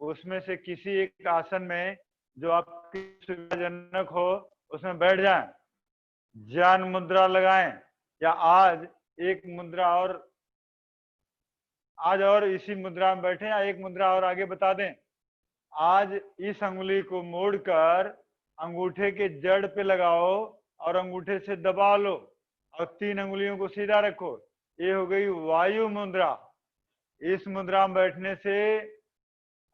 उसमें से किसी एक आसन में जो आपकी सुविधाजनक हो उसमें बैठ जाएं, ज्ञान मुद्रा लगाएं, या एक मुद्रा और आज और इसी मुद्रा में बैठे, या एक मुद्रा और आगे बता दें। आज इस अंगुली को मोड़कर अंगूठे के जड़ पे लगाओ और अंगूठे से दबा लो और 3 अंगुलियों को सीधा रखो। ये हो गई वायु मुद्रा। इस मुद्रा में बैठने से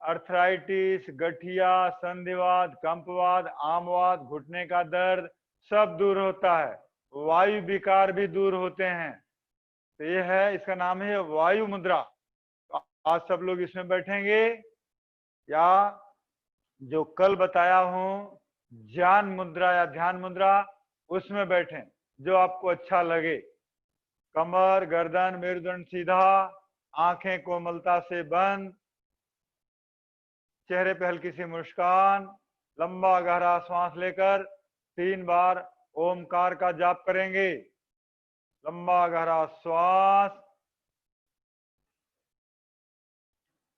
अर्थराइटिस, गठिया, संधिवात, कंपवात, आमवात, घुटने का दर्द सब दूर होता है। वायु विकार भी दूर होते हैं। तो ये है, इसका नाम है वायु मुद्रा। तो आज सब लोग इसमें बैठेंगे, या जो कल बताया हूं ज्ञान मुद्रा या ध्यान मुद्रा, उसमें बैठें जो आपको अच्छा लगे। कमर, गर्दन, मेरुदंड सीधा, आंखें कोमलता से बंद, चेहरे पे हल्की सी मुस्कान, लंबा गहरा श्वास लेकर 3 बार ओमकार का जाप करेंगे। लंबा गहरा श्वास,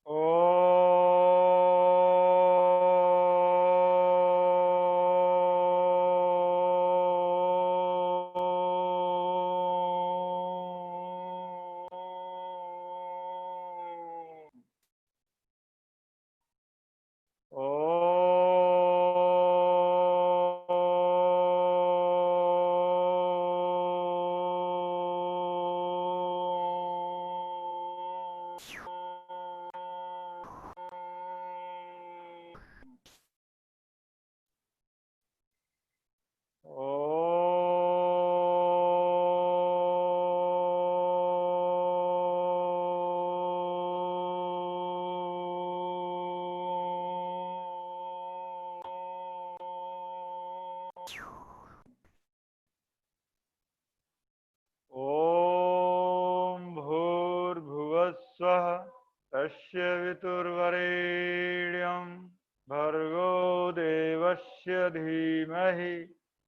ओ ओम भूर्भुवस्वः तस्य वितुर्वरेण्यं भर्गो देवस्य धीमहि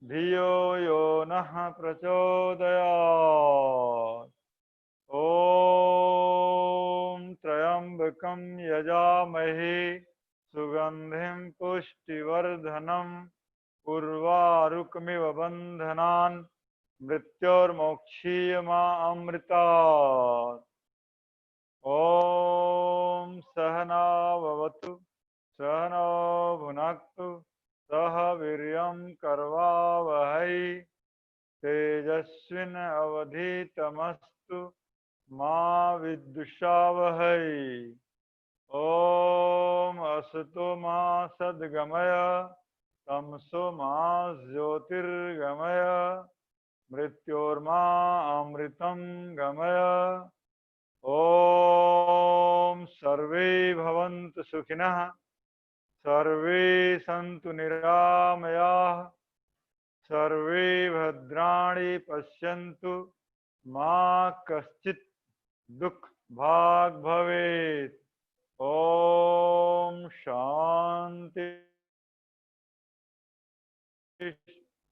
धियो यो नः प्रचोदयात्। ओम त्र्यंबकं यजामहे सुगंधिं पुष्टिवर्धनम् उर्वारुकमिव बन्धनान् मृत्योर्मोक्षीयमामृतात्। ओम सहना भवतु सहनौ भुनक्तु सह वीर्यं करवावहै तेजस्विनावधीतमस्तु मा विद्विषावहै। ओम असतो मा सद्गमय तमसो मा ज्योतिर्गमय मृत्योर्मा अमृतं गमय। ओम सर्वे भवन्तु सुखिनः सर्वे सन्तु निरामयाः सर्वे भद्राणि पश्यन्तु मा कश्चित् दुःख भाग भवेत्। ओम शांति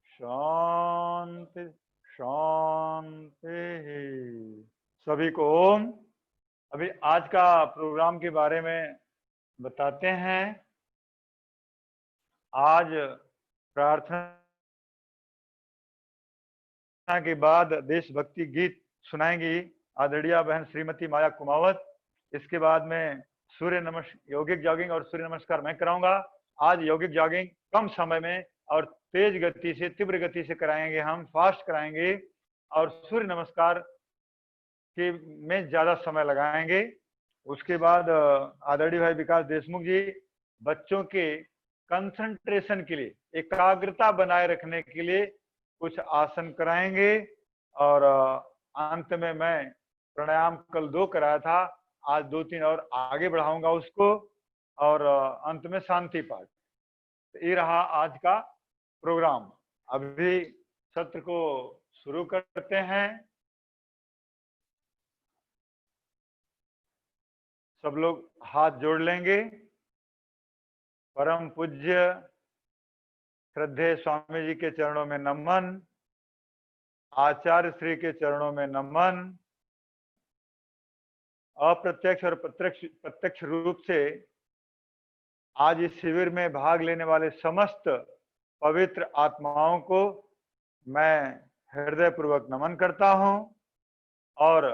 शांति शांति। सभी को ओम। अभी आज का प्रोग्राम के बारे में बताते हैं। आज प्रार्थना के बाद देशभक्ति गीत सुनाएंगी आदरणीय बहन श्रीमती माया कुमावत। इसके बाद में यौगिक जॉगिंग और सूर्य नमस्कार मैं कराऊंगा। आज यौगिक जॉगिंग कम समय में और तेज गति से, तीव्र गति से कराएंगे, हम फास्ट कराएंगे, और सूर्य नमस्कार के में ज्यादा समय लगाएंगे। उसके बाद आदरणीय भाई विकास देशमुख जी बच्चों के कंसंट्रेशन के लिए, एकाग्रता बनाए रखने के लिए कुछ आसन कराएंगे। और अंत में मैं प्राणायाम कल 2 कराया था, आज 2-3 और आगे बढ़ाऊंगा उसको, और अंत में शांति पाठ। तो ये रहा आज का प्रोग्राम। अभी सत्र को शुरू करते हैं। सब लोग हाथ जोड़ लेंगे। परम पूज्य श्रद्धेय स्वामी जी के चरणों में नमन, आचार्य श्री के चरणों में नमन। अप्रत्यक्ष और प्रत्यक्ष रूप से आज इस शिविर में भाग लेने वाले समस्त पवित्र आत्माओं को मैं हृदय पूर्वक नमन करता हूं और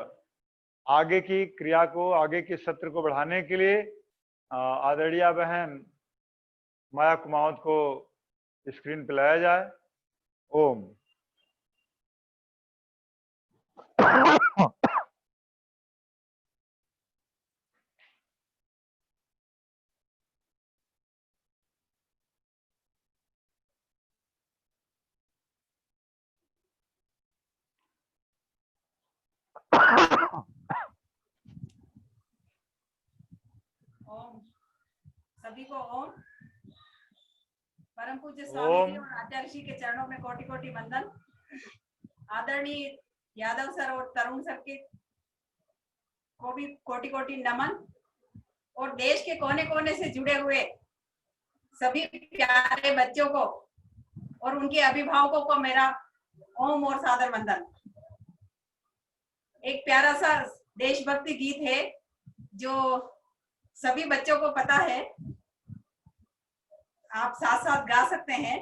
आगे की क्रिया को, आगे के सत्र को बढ़ाने के लिए आदरणीय बहन माया कुमावत को स्क्रीन पर लाया जाए। ओम। ओम। सभी को ओम। परम पूज्य स्वामी जी और आचार्य जी के चरणों में कोटि कोटि वंदन। आदरणीय यादव सर और तरुण सर के को भी कोटि कोटि नमन और देश के कोने कोने से जुड़े हुए सभी प्यारे बच्चों को और उनके अभिभावकों को मेरा ओम और सादर वंदन। एक प्यारा सा देशभक्ति गीत है जो सभी बच्चों को पता है, आप साथ साथ गा सकते हैं।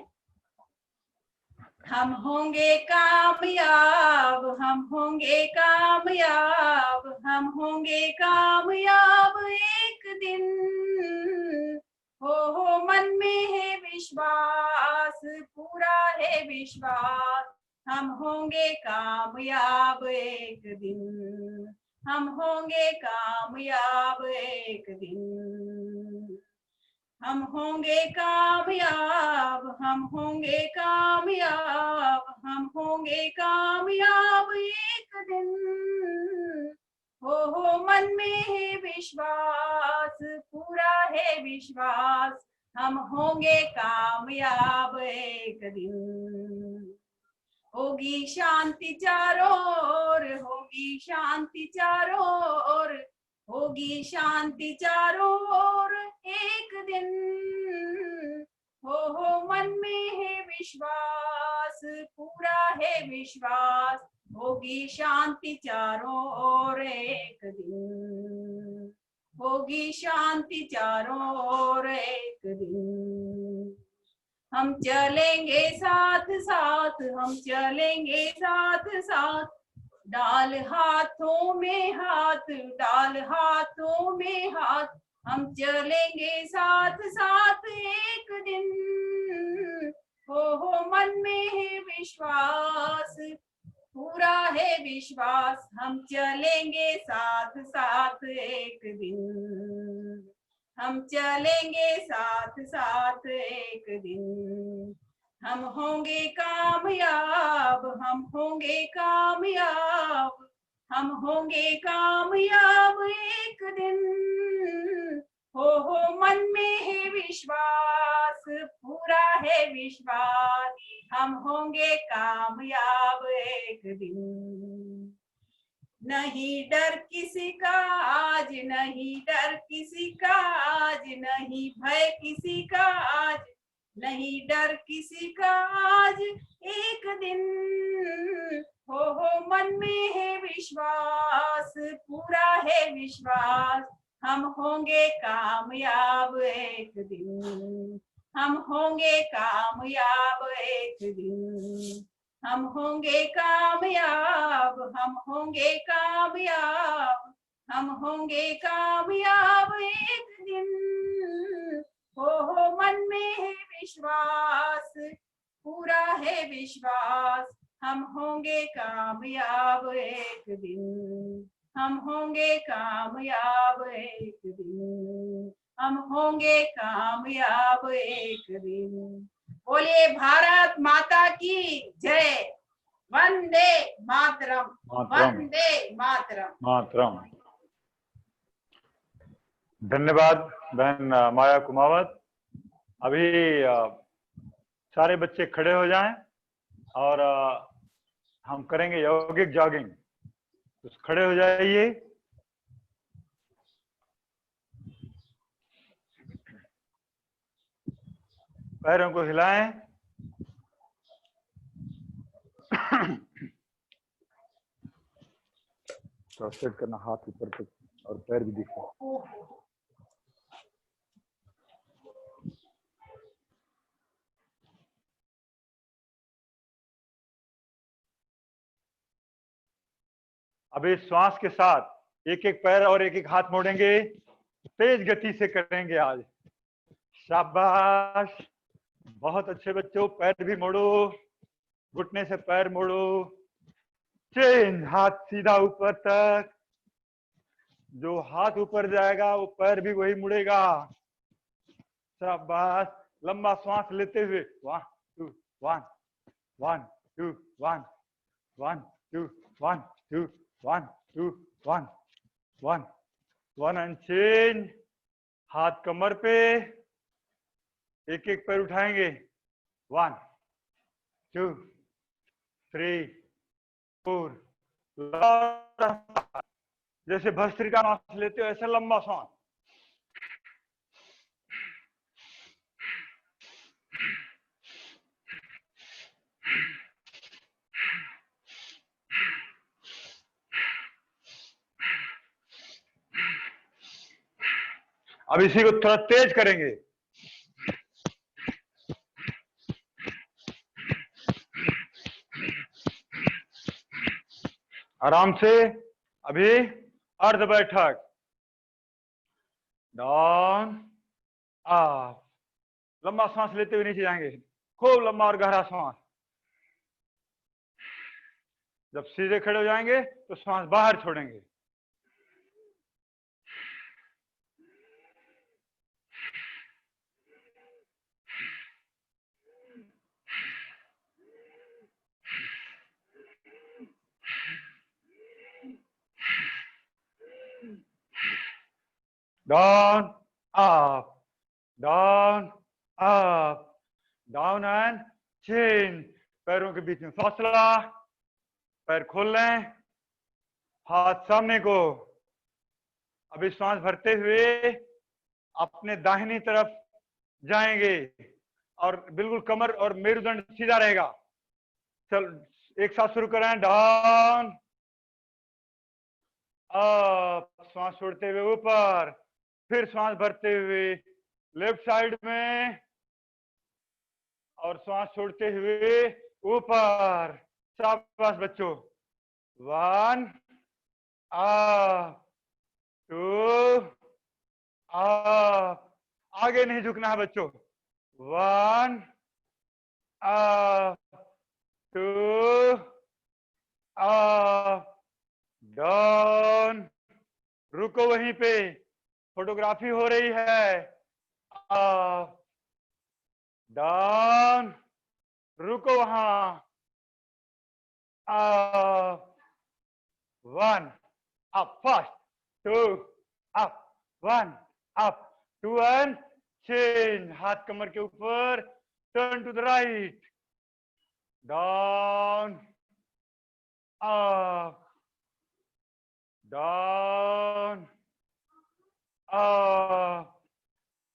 हम होंगे कामयाब, हम होंगे कामयाब, हम होंगे कामयाब एक दिन। हो मन में है विश्वास, पूरा है विश्वास, हम होंगे कामयाब एक दिन, हम होंगे कामयाब एक दिन। हम होंगे कामयाब, हम होंगे कामयाब, हम होंगे कामयाब एक दिन। हो मन में है विश्वास, पूरा है विश्वास, हम होंगे कामयाब एक दिन। होगी शांति चारों ओर, होगी शांति चारों ओर, होगी शांति चारों ओर एक दिन। हो मन में है विश्वास, पूरा है विश्वास, होगी शांति चारों ओर एक दिन, होगी शांति चारों ओर एक दिन। हम चलेंगे साथ साथ, हम चलेंगे साथ साथ, डाल हाथों में हाथ, डाल हाथों में हाथ, हम चलेंगे साथ साथ एक दिन। हो मन में है विश्वास, पूरा है विश्वास, हम चलेंगे साथ साथ एक दिन, हम चलेंगे साथ साथ एक दिन। हम होंगे कामयाब, हम होंगे कामयाब, हम होंगे कामयाब एक दिन। हो मन में है विश्वास, पूरा है विश्वास, हम होंगे कामयाब एक दिन। नहीं डर किसी का आज, नहीं डर किसी का आज, नहीं भय किसी का आज, नहीं डर किसी का आज एक दिन। हो मन में है विश्वास, पूरा है विश्वास, हम होंगे कामयाब एक दिन, हम होंगे कामयाब एक दिन। हम होंगे कामयाब, हम होंगे कामयाब, हम होंगे कामयाब एक दिन। हो मन में है विश्वास, पूरा है विश्वास, हम होंगे कामयाब एक दिन, हम होंगे कामयाब एक दिन, हम होंगे कामयाब एक दिन। बोलिए भारत माता की जय। वंदे मातरम, वंदे मातरम, मातरम। धन्यवाद बहन माया कुमावत। अभी सारे बच्चे खड़े हो जाएं और हम करेंगे यौगिक जॉगिंग। तो खड़े हो जाइए। पैरों को हिलाएं। तो सेट करना हाथ ऊपर तक और पैर भी दिखे। अभी श्वास के साथ एक एक पैर और एक एक हाथ मोड़ेंगे, तेज गति से करेंगे आज। शाबाश, बहुत अच्छे बच्चों। पैर भी मोड़ो, घुटने से पैर मोड़ो, चेंज, हाथ सीधा ऊपर तक। जो हाथ ऊपर जाएगा वो पैर भी वही मुड़ेगा। शाबाश, लंबा श्वास लेते हुए 1 2 1 1 2 1 1 2 1 2 1 2 1 1 1 एंड चेंज। हाथ कमर पे, एक एक पैर उठाएंगे। 1 2 3 4। जैसे भस्त्रिका श्वास लेते हो ऐसा लंबा श्वास। अब इसी को थोड़ा तेज करेंगे। आराम से। अभी अर्ध बैठक, डाउन अप। लंबा सांस लेते हुए नीचे जाएंगे, खूब लंबा और गहरा सांस। जब सीधे खड़े हो जाएंगे तो सांस बाहर छोड़ेंगे। Down up, down up, down and change. पैरों के बीच में फासला, पैर खोल लें, हाथ सामने को। अभी सांस भरते हुए अपने दाहिनी तरफ जाएंगे और बिल्कुल कमर और मेरुदंड सीधा रहेगा। चल एक साथ शुरू करें। डाउन अप, सांस छोड़ते हुए ऊपर, फिर सांस भरते हुए लेफ्ट साइड में और सांस छोड़ते हुए ऊपर। शाबाश बच्चों। 1 अप, 2 अप। आगे नहीं झुकना है बच्चों। 1 अप, 2 अप, डाउन। रुको वहीं पे, फोटोग्राफी हो रही है। अप, डाउन, रुको वहां। Up, 1 up, first 2 up, 1 up, 2 and change. हाथ कमर के ऊपर, turn to the right, down up, down up.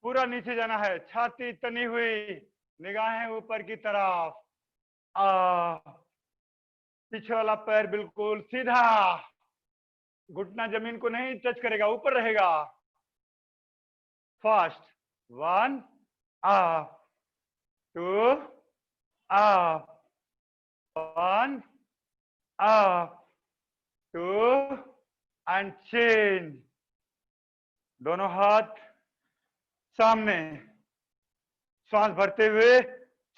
पूरा नीचे जाना है, छाती तनी हुई, निगाहें ऊपर की तरफ। पीछे वाला पैर बिल्कुल सीधा, घुटना जमीन को नहीं टच करेगा, ऊपर रहेगा। First 1 up, 2 up, 1 up, 2 and change. दोनों हाथ सामने, सांस भरते हुए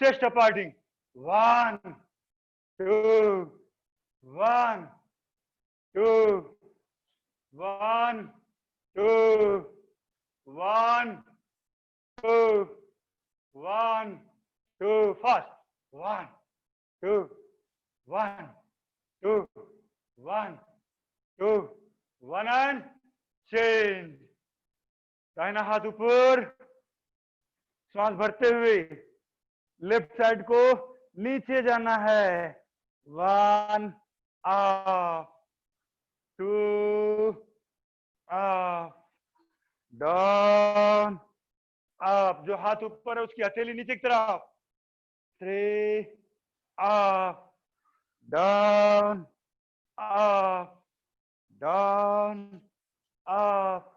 चेस्ट अपार्टिंग। 1 2 1 2 1 2 1 2 1 2। First 1 2 1 2 1 2 1 and change. दाहिना हाथ ऊपर, सांस भरते हुए लेफ्ट साइड को नीचे जाना है। 1 अप, 2 अप, डाउन अप। जो हाथ ऊपर है उसकी हथेली नीचे की तरफ। 3 up, down up, down up.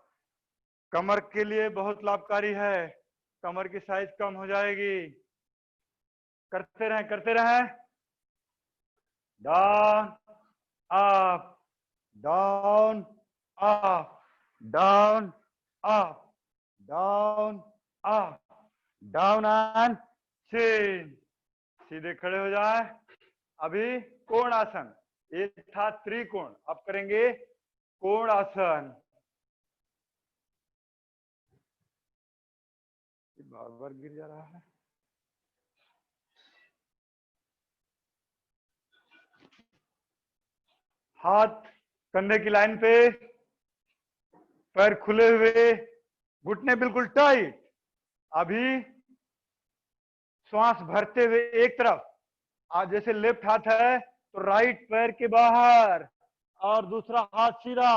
कमर के लिए बहुत लाभकारी है, कमर की साइज कम हो जाएगी। करते रहें, करते रहें। Down up, down, up, down, up, down, up, down and change. सीधे खड़े हो जाए। अभी कोण आसन, ये था त्रिकोण, अब करेंगे कोण आसन। बार बार गिर जा रहा है। हाथ कंधे की लाइन पे, पैर खुले हुए, घुटने बिल्कुल टाइट। अभी श्वास भरते हुए एक तरफ, आज जैसे लेफ्ट हाथ है तो राइट पैर के बाहर और दूसरा हाथ सीधा,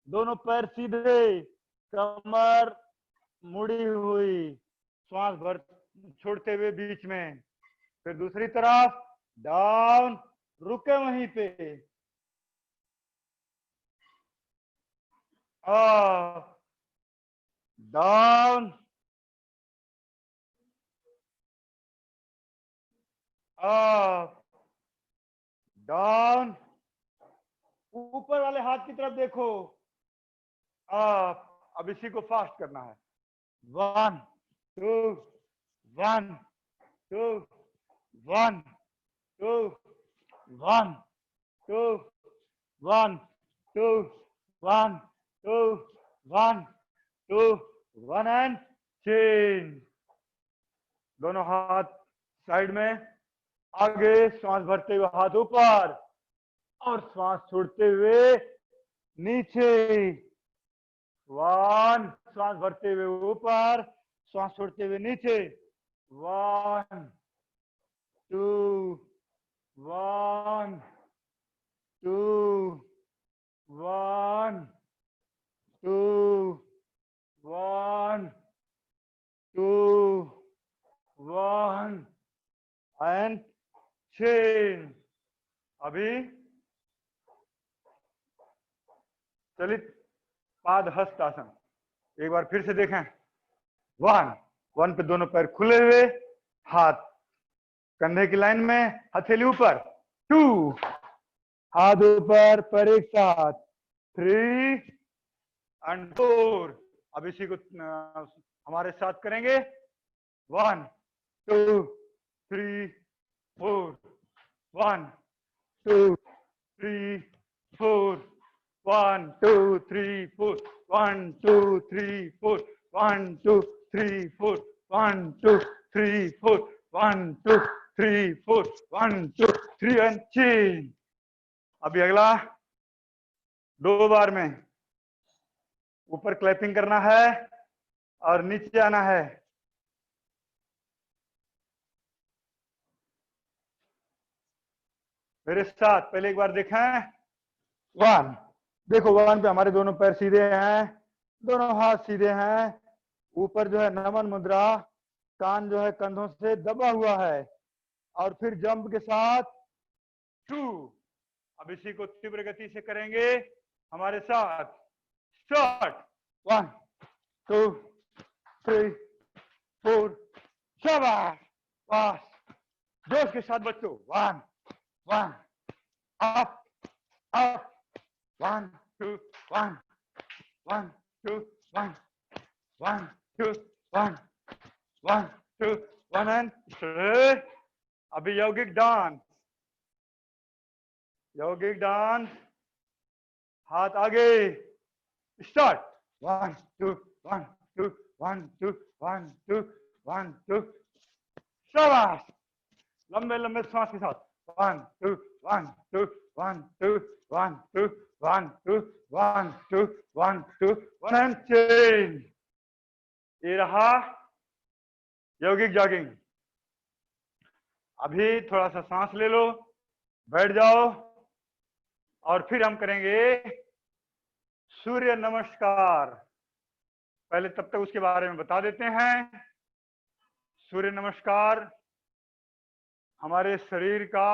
दोनों पैर सीधे, कमर मुड़ी हुई, श्वास भर छोड़ते हुए बीच में। फिर दूसरी तरफ डाउन, रुके वहीं पे, डाउन, अप, डाउन, ऊपर वाले हाथ की तरफ देखो, अप। अब इसी को फास्ट करना है। 1 2 1 2 1 2 1 2 1 2 1 2 1 2 1 एंड चेंज। दोनों हाथ साइड में, आगे श्वास भरते हुए हाथ ऊपर और श्वास छोड़ते हुए नीचे। 1, श्वास भरते हुए ऊपर, श्वास छोड़ते हुए नीचे। 1 2 1 2 1 2 1 2 1 एंड चेंज। अभी चलित पाद हस्त आसन एक बार फिर से देखें। 1 पे दोनों पैर खुले हुए, हाथ कंधे की लाइन में, हथेली ऊपर। 2, हाथ ऊपर, पैर एक साथ। 3 एंड 4। अब इसी को हमारे साथ करेंगे। 1 2 3 4 1 2 3 4 1 2 3 4 1 2 3 4 1 2 3 4 1 2 3 4 1 2 3 4 1 2 3 एंड चेंज। अभी अगला 2 बार में ऊपर क्लैपिंग करना है और नीचे आना है। मेरे साथ पहले एक बार देखें। 1, देखो 1 पे हमारे दोनों पैर सीधे हैं, दोनों हाथ सीधे हैं, ऊपर जो है नमन मुद्रा, कान जो है कंधों से दबा हुआ है। और फिर जंप के साथ 2। अब इसी को तीव्र गति से करेंगे हमारे साथ। स्टार्ट। 1 2 3 4 शाबाश, बस जोश के साथ बच्चों। 1 1 अप अप 1 2 1 1 2 1 1 2 1 1 2 1 एंड अभी यौगिक डांस। यौगिक डांस, हाथ आगे। स्टार्ट। 1 2 1 2 1 2 1 2 1 2। शाबाश, लंबे लंबे श्वास के साथ। 1 2 1 2 1 2 1 2 1 2 1 2 1 2 1 एंड चेंज। ये रहा यौगिक जॉगिंग। अभी थोड़ा सा सांस ले लो, बैठ जाओ और फिर हम करेंगे सूर्य नमस्कार। पहले तब तक उसके बारे में बता देते हैं। सूर्य नमस्कार हमारे शरीर का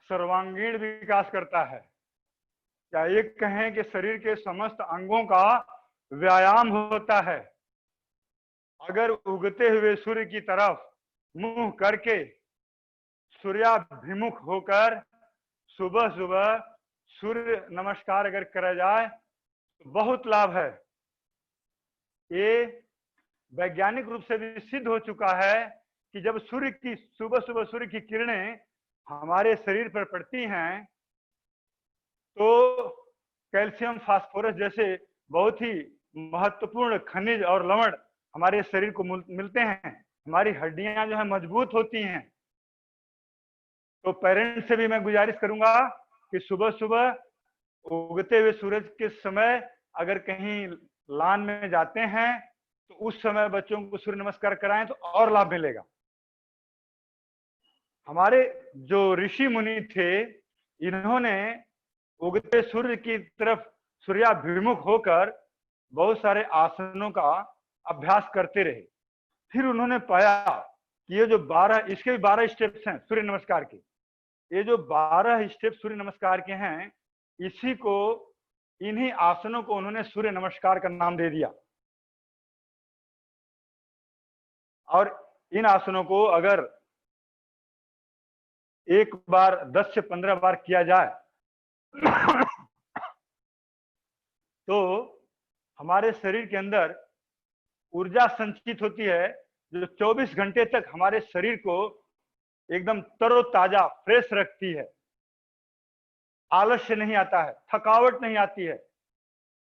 सर्वांगीण विकास करता है, या ये कहें कि शरीर के समस्त अंगों का व्यायाम होता है। अगर उगते हुए सूर्य की तरफ मुंह करके सूर्याभिमुख होकर सुबह सुबह सूर्य नमस्कार अगर करा जाए तो बहुत लाभ है। ये वैज्ञानिक रूप से भी सिद्ध हो चुका है कि जब सुबह सुबह सूर्य की किरणें हमारे शरीर पर पड़ती हैं तो कैल्शियम, फास्फोरस जैसे बहुत ही महत्वपूर्ण खनिज और लवण हमारे शरीर को मिलते हैं। हमारी हड्डियां जो है मजबूत होती हैं। तो पेरेंट्स से भी मैं गुजारिश करूंगा कि सुबह सुबह उगते हुए सूरज के समय अगर कहीं लान में जाते हैं तो उस समय बच्चों को सूर्य नमस्कार कराएं तो और लाभ मिलेगा। हमारे जो ऋषि मुनि थे, इन्होंने उगते सूर्य की तरफ सूर्याभिमुख होकर बहुत सारे आसनों का अभ्यास करते रहे। फिर उन्होंने पाया कि ये जो 12 इसके भी 12 स्टेप्स हैं सूर्य नमस्कार के। ये जो 12 स्टेप सूर्य नमस्कार के हैं, इन्हीं आसनों को उन्होंने सूर्य नमस्कार का नाम दे दिया। और इन आसनों को अगर एक बार 10 से 15 बार किया जाए तो हमारे शरीर के अंदर ऊर्जा संचित होती है जो 24 घंटे तक हमारे शरीर को एकदम तरोताजा, फ्रेश रखती है। आलस्य नहीं आता है, थकावट नहीं आती है,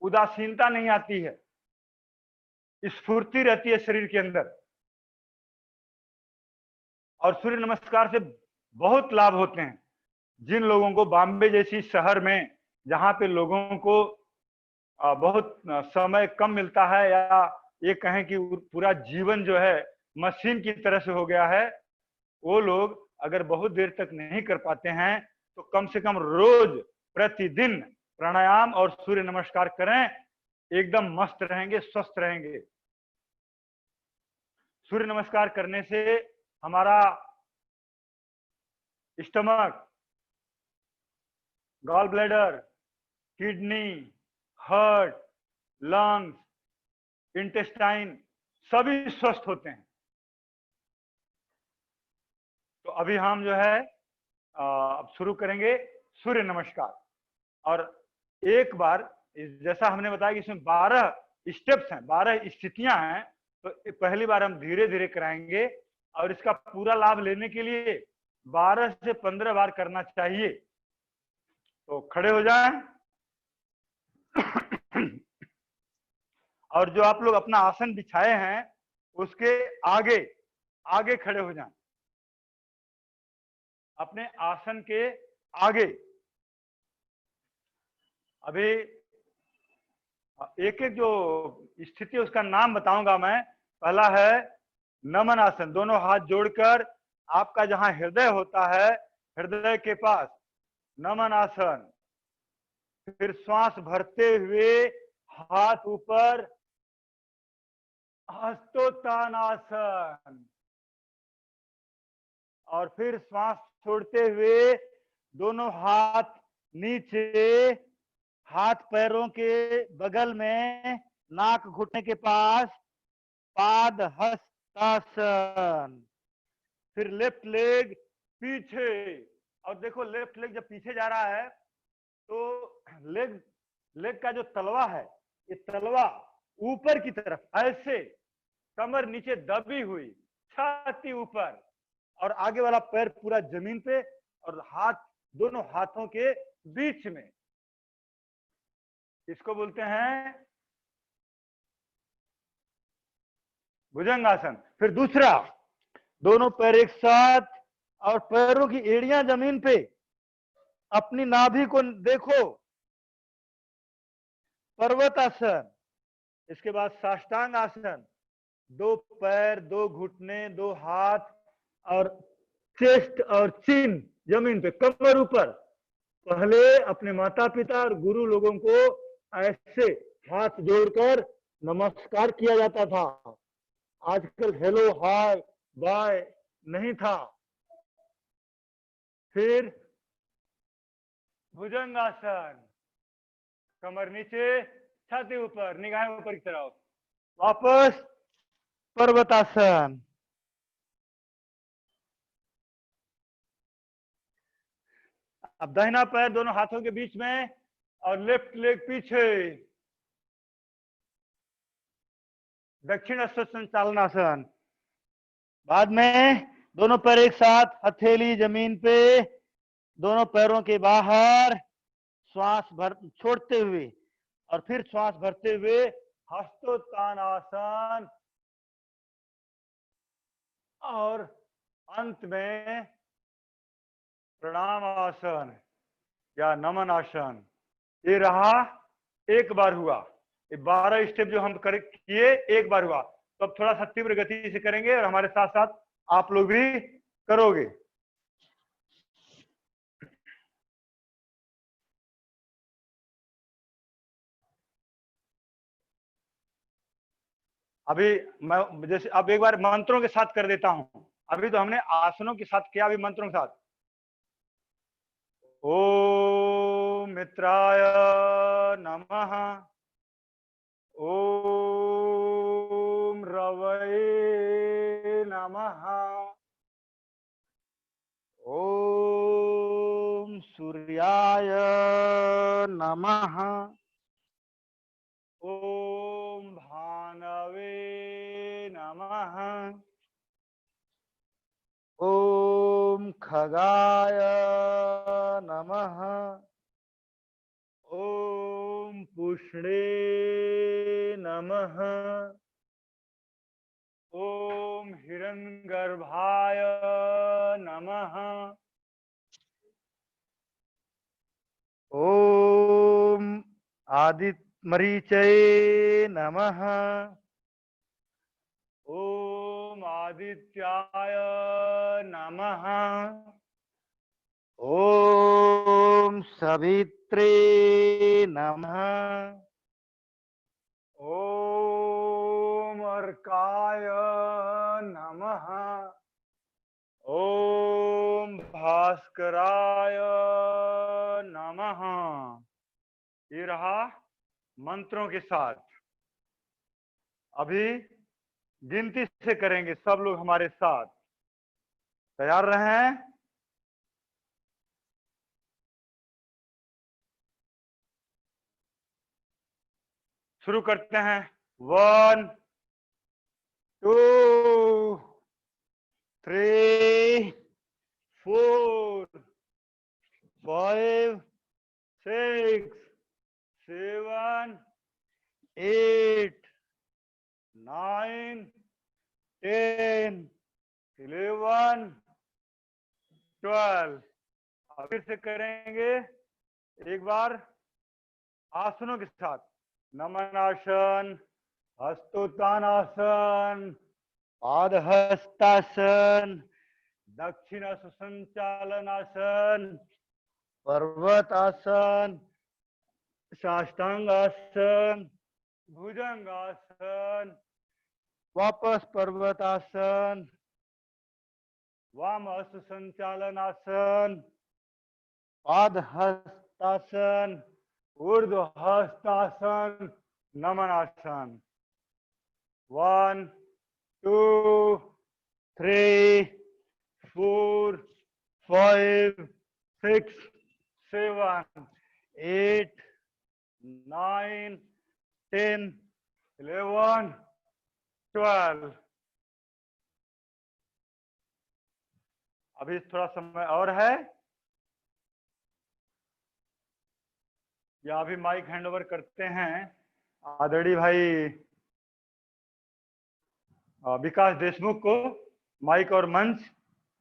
उदासीनता नहीं आती है, स्फूर्ति रहती है शरीर के अंदर। और सूर्य नमस्कार से बहुत लाभ होते हैं। जिन लोगों को बॉम्बे जैसी शहर में, जहां पे लोगों को बहुत समय कम मिलता है, या ये कहें कि पूरा जीवन जो है मशीन की तरह से हो गया है, वो लोग अगर बहुत देर तक नहीं कर पाते हैं तो कम से कम रोज प्रतिदिन प्राणायाम और सूर्य नमस्कार करें, एकदम मस्त रहेंगे, स्वस्थ रहेंगे। सूर्य नमस्कार करने से हमारा stomach, gall bladder, kidney, heart, lungs, intestine सभी स्वस्थ होते हैं। तो अभी हम जो है अब शुरू करेंगे सूर्य नमस्कार। और एक बार जैसा हमने बताया कि इसमें 12 स्टेप्स हैं, 12 स्थितियां हैं, तो पहली बार हम धीरे धीरे कराएंगे और इसका पूरा लाभ लेने के लिए 12 से 15 बार करना चाहिए। तो खड़े हो जाएं और जो आप लोग अपना आसन बिछाए हैं उसके आगे आगे खड़े हो जाएं, अपने आसन के आगे। अभी एक एक जो स्थिति उसका नाम बताऊंगा मैं। पहला है नमन आसन, दोनों हाथ जोड़कर आपका जहां हृदय होता है, हृदय के पास नमन आसन। फिर श्वास भरते हुए हाथ ऊपर, हस्तोत्थानासन। और फिर श्वास छोड़ते हुए दोनों हाथ नीचे, हाथ पैरों के बगल में, नाक घुटने के पास, पाद हस्तासन। फिर लेफ्ट लेग पीछे, और देखो लेफ्ट लेग जब पीछे जा रहा है तो लेग का जो तलवा है, ये तलवा ऊपर की तरफ ऐसे, कमर नीचे दबी हुई, छाती ऊपर, और आगे वाला पैर पूरा जमीन पे, और हाथ दोनों हाथों के बीच में। इसको बोलते हैं भुजंगासन। फिर दूसरा, दोनों पैर एक साथ और पैरों की एड़ियां जमीन पे, अपनी नाभि को देखो, पर्वतासन। इसके बाद साष्टांग आसन, 2 पैर, 2 घुटने, 2 हाथ, और चेस्ट और चिन जमीन पे, कमर ऊपर। पहले अपने माता पिता और गुरु लोगों को ऐसे हाथ जोड़कर नमस्कार किया जाता था। आजकल हेलो, हाय, बाय नहीं था। फिर भुजंगासन, कमर नीचे, छाती ऊपर, निगाहें ऊपर की तरफ। वापस पर्वतासन। अब दाहिना पैर दोनों हाथों के बीच में और लेफ्ट लेग पीछे, दक्षिण हस्त संचालनासन। बाद में दोनों पैर एक साथ, हथेली जमीन पे, दोनों पैरों के बाहर, श्वास भर छोड़ते हुए और फिर श्वास भरते हुए हस्तोत्तानासन, और अंत में प्रणाम आसन या नमन आसन। ये रहा, एक बार हुआ। 12 स्टेप जो हम किए एक बार हुआ, तो अब थोड़ा सा तीव्र गति से करेंगे और हमारे साथ साथ आप लोग भी करोगे। अभी मैं जैसे अब एक बार मंत्रों के साथ कर देता हूं। अभी तो हमने आसनों के साथ किया, अभी मंत्रों के साथ। ओम मित्राय नमः, ओम रवये नमः, ओम सूर्याय नमः, ओम भानवे नमः, ओम खगाय नमः, ओम पुष्णे नमः, ओम हिरण्यगर्भाय नमः, ओम आदित्य मरीचये नमः, ओम आदित्याय नमः, ओम सवित्रे नमः, ओम अर्काय नमः, ओम भास्कराय नमः। ये रहा मंत्रों के साथ। अभी गिनती से करेंगे सब लोग हमारे साथ। तैयार रहें? शुरू करते हैं। 1 2 3 4 5 6 7 8 9 10 11 12। फिर से करेंगे एक बार आसनों के साथ। नमनासन, हस्तोत्तानासन, पादहस्तासन, दक्षिण संचालनासन, पर्वतासन, साष्टांगासन, भुजंगासन, वापस पर्वतासन, वाम हस्त संचालनासन, पादहस्तासन, ऊर्ध्व हस्तासन, नमनासन। 1 2 3 4 5 6 7 8 9 10 11 12। अभी थोड़ा समय और है, या अभी माइक हैंडओवर करते हैं आदरणीय भाई विकास देशमुख को, माइक और मंच।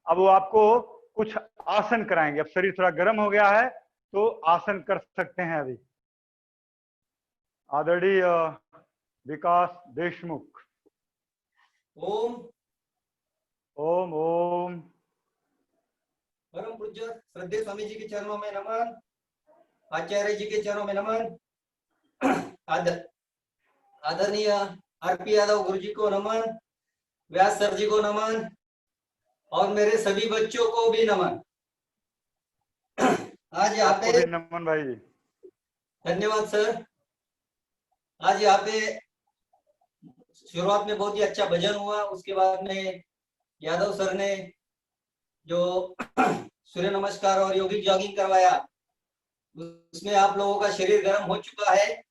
अब वो आपको कुछ आसन कराएंगे। अब शरीर थोड़ा गर्म हो गया है तो आसन कर सकते हैं अभी। आदरणीय विकास देशमुख। ओम ओम ओम। परम पूज्य श्रद्धेय स्वामी जी के चरणों में नमन, आचार्य जी के चरणों में नमन, आदरणीय आरपी यादव गुरु जी को नमन, व्यास सर जी को नमन और मेरे सभी बच्चों को भी नमन। आज यहाँ पे नमन भाई जी। धन्यवाद सर। आज यहाँ पे शुरुआत में बहुत ही अच्छा भजन हुआ, उसके बाद में यादव सर ने जो सूर्य नमस्कार और यौगिक जॉगिंग करवाया, उसमें आप लोगों का शरीर गर्म हो चुका है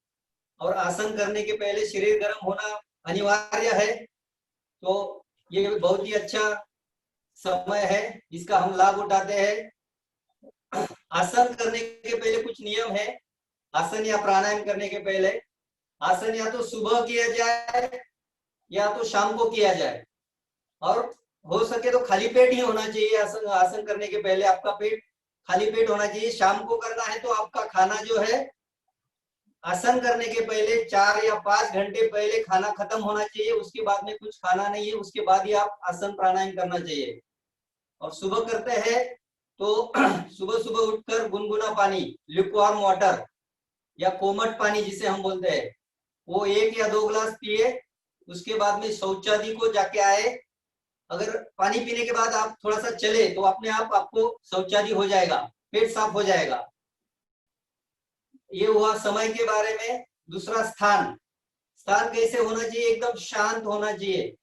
और आसन करने के पहले शरीर गर्म होना अनिवार्य है। तो ये बहुत ही अच्छा समय है, इसका हम लाभ उठाते हैं। आसन करने के पहले कुछ नियम है। आसन या प्राणायाम करने के पहले आसन या तो सुबह किया जाए या तो शाम को किया जाए, और हो सके तो खाली पेट ही होना चाहिए। आसन करने के पहले आपका पेट खाली पेट होना चाहिए। शाम को करना है तो आपका खाना जो है आसन करने के पहले 4 या 5 घंटे पहले खाना खत्म होना चाहिए। उसके बाद में कुछ खाना नहीं है, उसके बाद ही आप आसन प्राणायाम करना चाहिए। और सुबह करते हैं तो सुबह सुबह उठकर गुनगुना पानी, ल्यूकवार्म वाटर या कोमट पानी जिसे हम बोलते हैं, वो 1 या 2 गिलास पिए। उसके बाद में शौचालय को जाके आए। अगर पानी पीने के बाद आप थोड़ा सा चले तो अपने आप आपको शौचालय हो जाएगा, पेट साफ हो जाएगा। ये हुआ समय के बारे में। दूसरा स्थान, स्थान कैसे होना चाहिए? एकदम शांत होना चाहिए,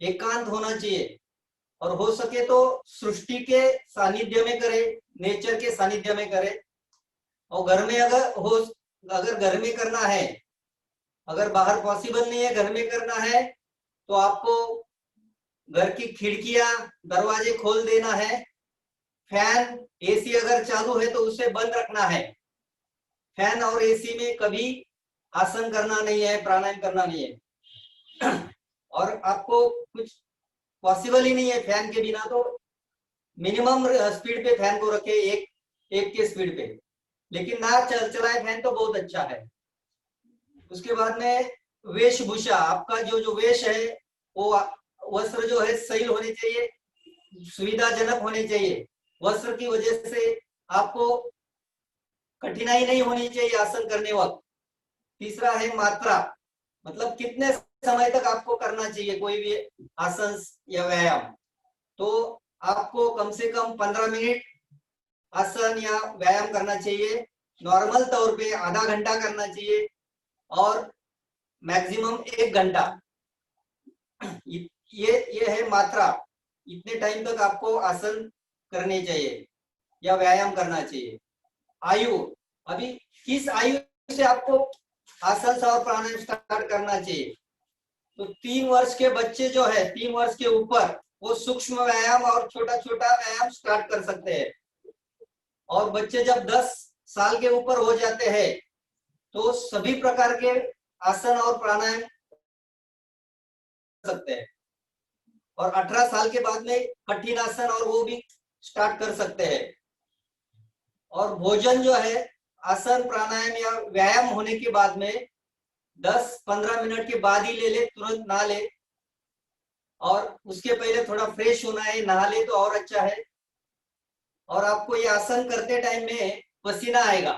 एकांत होना चाहिए, और हो सके तो सृष्टि के सानिध्य में करे, नेचर के सानिध्य में करे। और घर में अगर घर में करना है, अगर बाहर पॉसिबल नहीं है, घर में करना है तो आपको घर की खिड़कियां दरवाजे खोल देना है। फैन एसी अगर चालू है तो उसे बंद रखना है। फैन और एसी में कभी आसन करना नहीं है, प्राणायाम करना नहीं है। और आपको कुछ पॉसिबल ही नहीं है फैन के बिना, तो मिनिमम स्पीड पे फैन को रखे, एक के स्पीड पे, लेकिन ना चलाए फैन तो बहुत अच्छा है। उसके बाद में वेशभूषा, आपका जो वेश है वो वस्त्र जो है सही होने चाहिए, सुविधाजनक होने चाहिए। वस्त्र की वजह से आपको कठिनाई नहीं होनी चाहिए आसन करने वक्त। तीसरा है मात्रा, मतलब कितने समय तक आपको करना चाहिए कोई भी आसन या व्यायाम। तो आपको कम से कम 15 मिनट आसन या व्यायाम करना चाहिए। नॉर्मल तौर पे आधा घंटा करना चाहिए और मैक्सिमम 1 घंटा। ये है मात्रा, इतने टाइम तक आपको आसन करने चाहिए या व्यायाम करना चाहिए। आयु, अभी किस आयु से आपको आसन और प्राणायाम स्टार्ट करना चाहिए? तो 3 वर्ष के बच्चे जो है, 3 वर्ष के ऊपर, वो सूक्ष्म व्यायाम और छोटा छोटा व्यायाम स्टार्ट कर सकते हैं। और बच्चे जब 10 साल के ऊपर हो जाते हैं तो सभी प्रकार के आसन और प्राणायाम सकते हैं। और 18 साल के बाद में कठिन आसन और वो भी स्टार्ट कर सकते हैं। और भोजन जो है आसन प्राणायाम या व्यायाम होने के बाद में 10-15 मिनट के बाद ही ले ले, तुरंत ना ले। और उसके पहले थोड़ा फ्रेश होना है, नहा ले तो और अच्छा है। और आपको ये आसन करते टाइम में पसीना आएगा,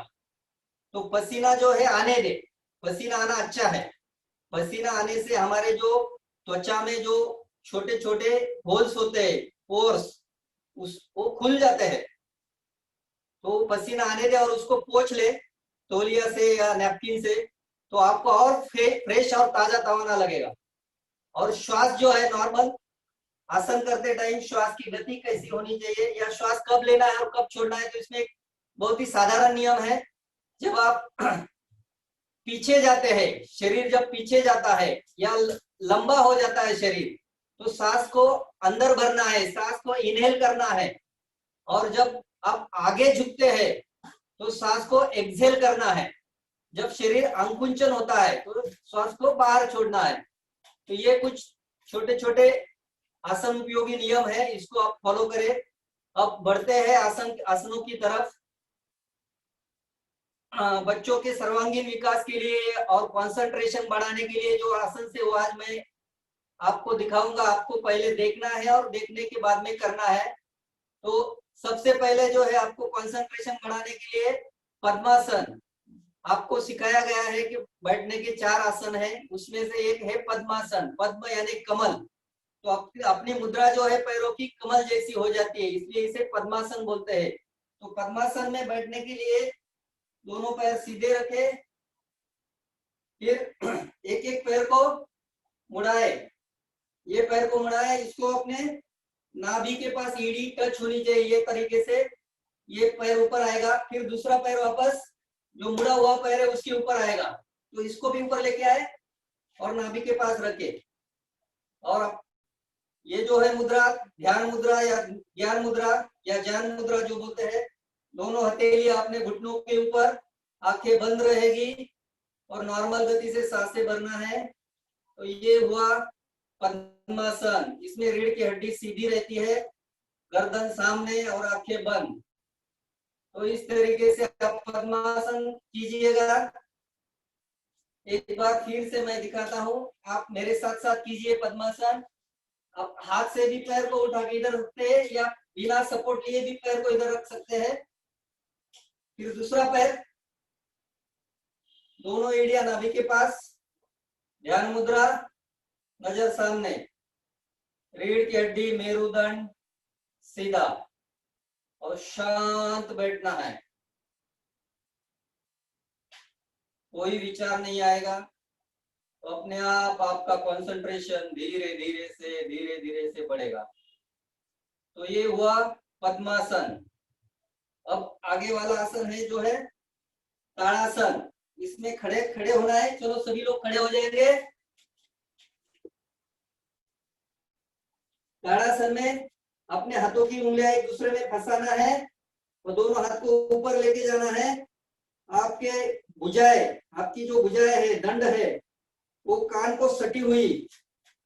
तो पसीना जो है आने दे, पसीना आना अच्छा है। पसीना आने से हमारे जो त्वचा में जो छोटे छोटे होल्स होते हैं, पोर्स, वो खुल जाते हैं। तो पसीना आने दे और उसको पोंछ ले तौलिया से या नैपकिन से, तो आपको और फ्रेश और ताजा तवाना लगेगा। और श्वास जो है नॉर्मल, आसन करते टाइम श्वास की गति कैसी होनी चाहिए या श्वास कब लेना है और कब छोड़ना है, तो इसमें एक बहुत ही साधारण नियम है। जब आप पीछे जाते हैं, शरीर जब पीछे जाता है या लंबा हो जाता है शरीर, तो सांस को अंदर भरना है, सांस को इनहेल करना है। और जब आप आगे झुकते हैं तो सांस को एक्सहेल करना है। जब शरीर अंकुंचन होता है तो श्वास को बाहर छोड़ना है। तो ये कुछ छोटे छोटे आसन उपयोगी नियम है, इसको आप फॉलो करें। अब बढ़ते हैं आसनों की तरफ। बच्चों के सर्वांगीण विकास के लिए और कंसंट्रेशन बढ़ाने के लिए जो आसन से वो आज मैं आपको दिखाऊंगा, आपको पहले देखना है और देखने के बाद में करना है। तो सबसे पहले जो है आपको कंसंट्रेशन बढ़ाने के लिए पद्मासन आपको सिखाया गया है कि बैठने के 4 आसन हैं, उसमें से एक है पद्मासन। पद्म यानी कमल, तो अपनी मुद्रा जो है पैरों की कमल जैसी हो जाती है, इसलिए इसे पद्मासन बोलते हैं। तो पद्मासन में बैठने के लिए दोनों पैर सीधे रखे, फिर एक एक पैर को मुड़ाए, ये पैर को मुड़ाए, इसको अपने नाभि के पास ईडी टच होनी चाहिए, ये तरीके से ये पैर ऊपर आएगा, फिर दूसरा पैर वापस जो मुड़ा हुआ पैर है उसके ऊपर आएगा, तो इसको भी ऊपर लेके आए और नाभि के पास रखे। और ये जो है मुद्रा, ध्यान मुद्रा या ज्ञान मुद्रा या ज्ञान मुद्रा जो बोलते हैं, दोनों हथेली आपने घुटनों के ऊपर, आंखें बंद रहेगी और नॉर्मल गति से सांसें भरना है। तो ये हुआ पद्मासन। इसमें रीढ़ की हड्डी सीधी रहती है, गर्दन सामने और आंखें बंद। तो इस तरीके से आप पद्मासन कीजिएगा। एक बार फिर से मैं दिखाता हूँ, आप मेरे साथ साथ कीजिए पद्मासन। आप हाथ से भी पैर को उठा के इधर रखते हैं या बिना सपोर्ट लिए भी पैर को इधर रख सकते हैं। फिर दूसरा पैर, दोनों एड़ियां नाभि के पास, ध्यान मुद्रा, नजर सामने, रीढ़ की हड्डी मेरुदंड सीधा और शांत बैठना है। कोई विचार नहीं आएगा, तो अपने आप आपका कंसंट्रेशन धीरे धीरे से बढ़ेगा। तो ये हुआ पद्मासन। अब आगे वाला आसन है जो है ताड़ासन। इसमें खड़े खड़े होना है। चलो सभी लोग खड़े हो जाएंगे। ताड़ासन में अपने हाथों की उंगलियां एक दूसरे में फंसाना है और दोनों हाथ को ऊपर लेके जाना है। आपके भुजाएं, आपकी जो भुजाएं है, दंड है, वो कान को सटी हुई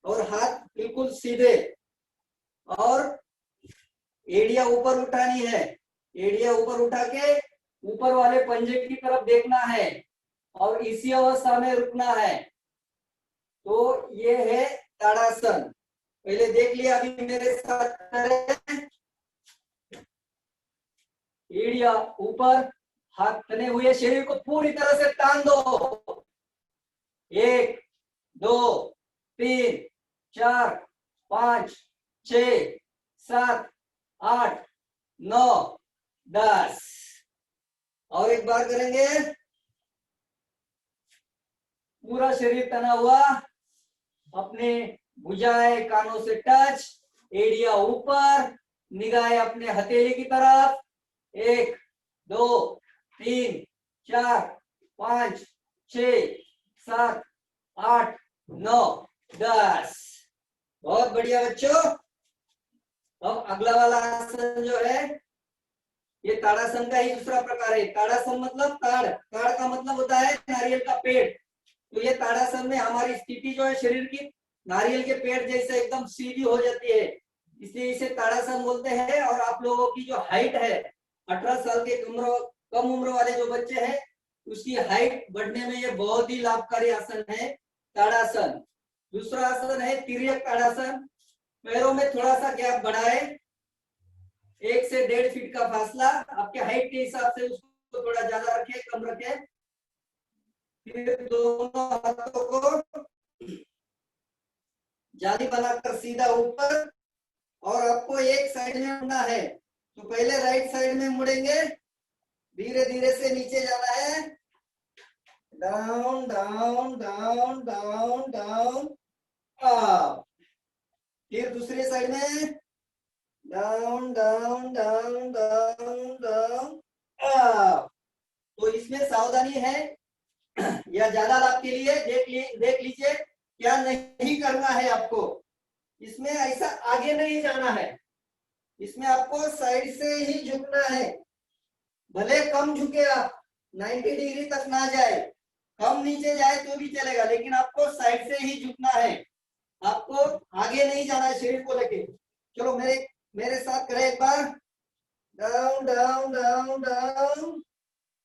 और हाथ बिल्कुल सीधे, और एड़ियां ऊपर उठानी है। एड़ियां ऊपर उठा के ऊपर वाले पंजे की तरफ देखना है और इसी अवस्था में रुकना है। तो ये है ताड़ासन। पहले देख लिया, अभी मेरे साथ करें। एड़िया ऊपर, हाथ तने हुए, शरीर को पूरी तरह से तान दो। 1 2 3 4 5 6 7 8 9 10। और एक बार करेंगे। पूरा शरीर तना हुआ, अपने भुजाएं कानों से टच, एड़िया ऊपर, निगाहें अपने हथेली की तरफ। 1 2 3 4 5 6 7 8 9 10। बहुत बढ़िया बच्चों। अब अगला वाला आसन जो है, ये ताड़ासन का ही दूसरा प्रकार है। ताड़ासन मतलब ताड़, ताड़ का मतलब होता है नारियल का पेड़। तो ये ताड़ासन में हमारी स्थिति जो है शरीर की नारियल के पेड़ जैसे एकदम सीधी हो जाती है, इसलिए इसे ताड़ासन बोलते हैं। और आप लोगों की जो हाइट है, 18 साल के कम उम्र वाले जो बच्चे हैं, उसकी हाइट बढ़ने में ये बहुत ही लाभकारी आसन है ताड़ासन। दूसरा आसन है तिर्यक ताड़ासन। पैरों में थोड़ा सा गैप बढ़ाए, 1 से 1.5 फीट का फासला, आपके हाइट के हिसाब से उसको थोड़ा ज्यादा रखे, कम रखे। फिर दोनों हाथों को जाली बनाकर सीधा ऊपर, और आपको एक साइड में मुड़ना है। तो पहले राइट साइड में मुड़ेंगे, धीरे धीरे से नीचे जाना है, down down down down down up. फिर दूसरे साइड में down down down down down up. तो इसमें सावधानी है, या ज्यादा लाभ के लिए देख लीजिए क्या नहीं करना है आपको। इसमें ऐसा आगे नहीं जाना है, इसमें आपको साइड से ही झुकना है। भले कम झुके आप, 90 डिग्री तक ना जाए, कम नीचे जाए तो भी चलेगा, लेकिन आपको साइड से ही झुकना है। आपको आगे नहीं जाना है शरीर को लेके। चलो मेरे साथ करें एक बार। Down down down down,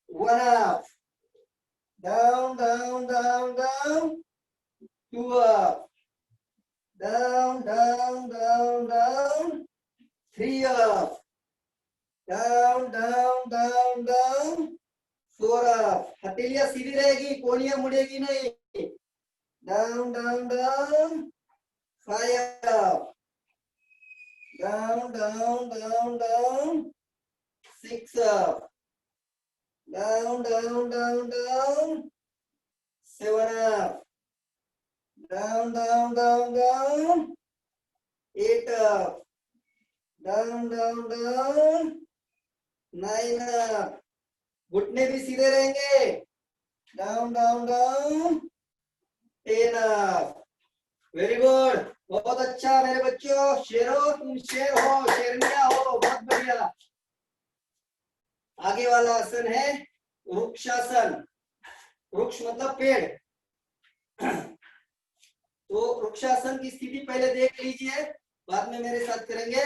1 up, down down down down, 2 up, down down down down, 3 up, down down down down, 4 up. हथेलियां सीधी रहेगी, कोहनियां मुड़ेगी नहीं। Down down down, 5 up, down down down down, 6 up, down down down down, 7 up, down down down down, 8 up, down down down, 9 घुटने भी सीधे रहेंगे, down down down, 10 very good, बहुत अच्छा मेरे बच्चों, शेरो तुम शेर हो, शेरनिया हो, बहुत बढ़िया। आगे वाला आसन है वृक्षासन। वृक्ष मतलब पेड़। तो वृक्षासन की स्थिति पहले देख लीजिए, बाद में मेरे साथ करेंगे।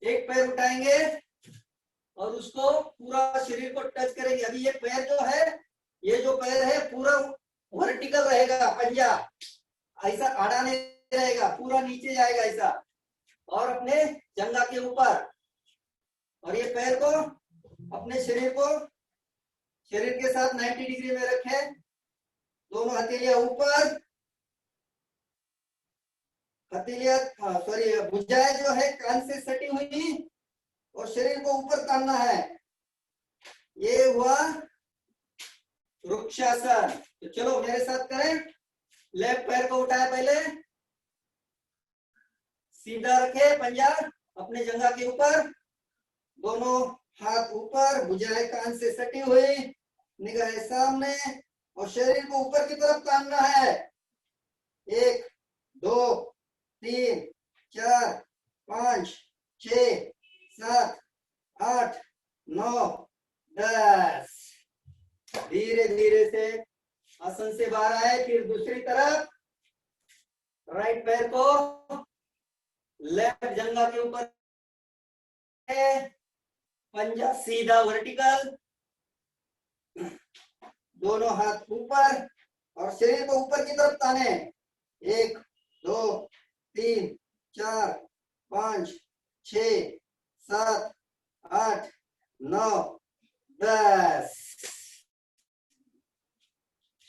एक पैर उठाएंगे और उसको पूरा शरीर को टच करेंगे। अभी ये पैर जो है, ये जो पैर है पूरा वर्टिकल रहेगा, पंजा ऐसा आड़ा नहीं रहेगा, पूरा नीचे जाएगा ऐसा, और अपने जंघा के ऊपर। और ये पैर को अपने शरीर के साथ 90 डिग्री में रखे, दोनों हथेलियां ऊपर, भुजाएं जो है कान से सटी हुई, और शरीर को ऊपर तानना है। ये हुआ वृक्षासन। तो चलो मेरे साथ करें। लेफ्ट पैर को उठाए, पहले सीधा रखे पंजा अपने जंघा के ऊपर, दोनों हाथ ऊपर, भुजाएं कान से सटी हुई, निगाहें सामने, और शरीर को ऊपर की तरफ तानना है। 1 2 3 4 5 6 7 8 9 10। धीरे धीरे से आसन से बाहर आए। फिर दूसरी तरफ राइट पैर को लेफ्ट जंघा के ऊपर, पंजा सीधा वर्टिकल, दोनों हाथ ऊपर, और शरीर को ऊपर की तरफ ताने। 1 2 3 4 5 6 7 8 9 10।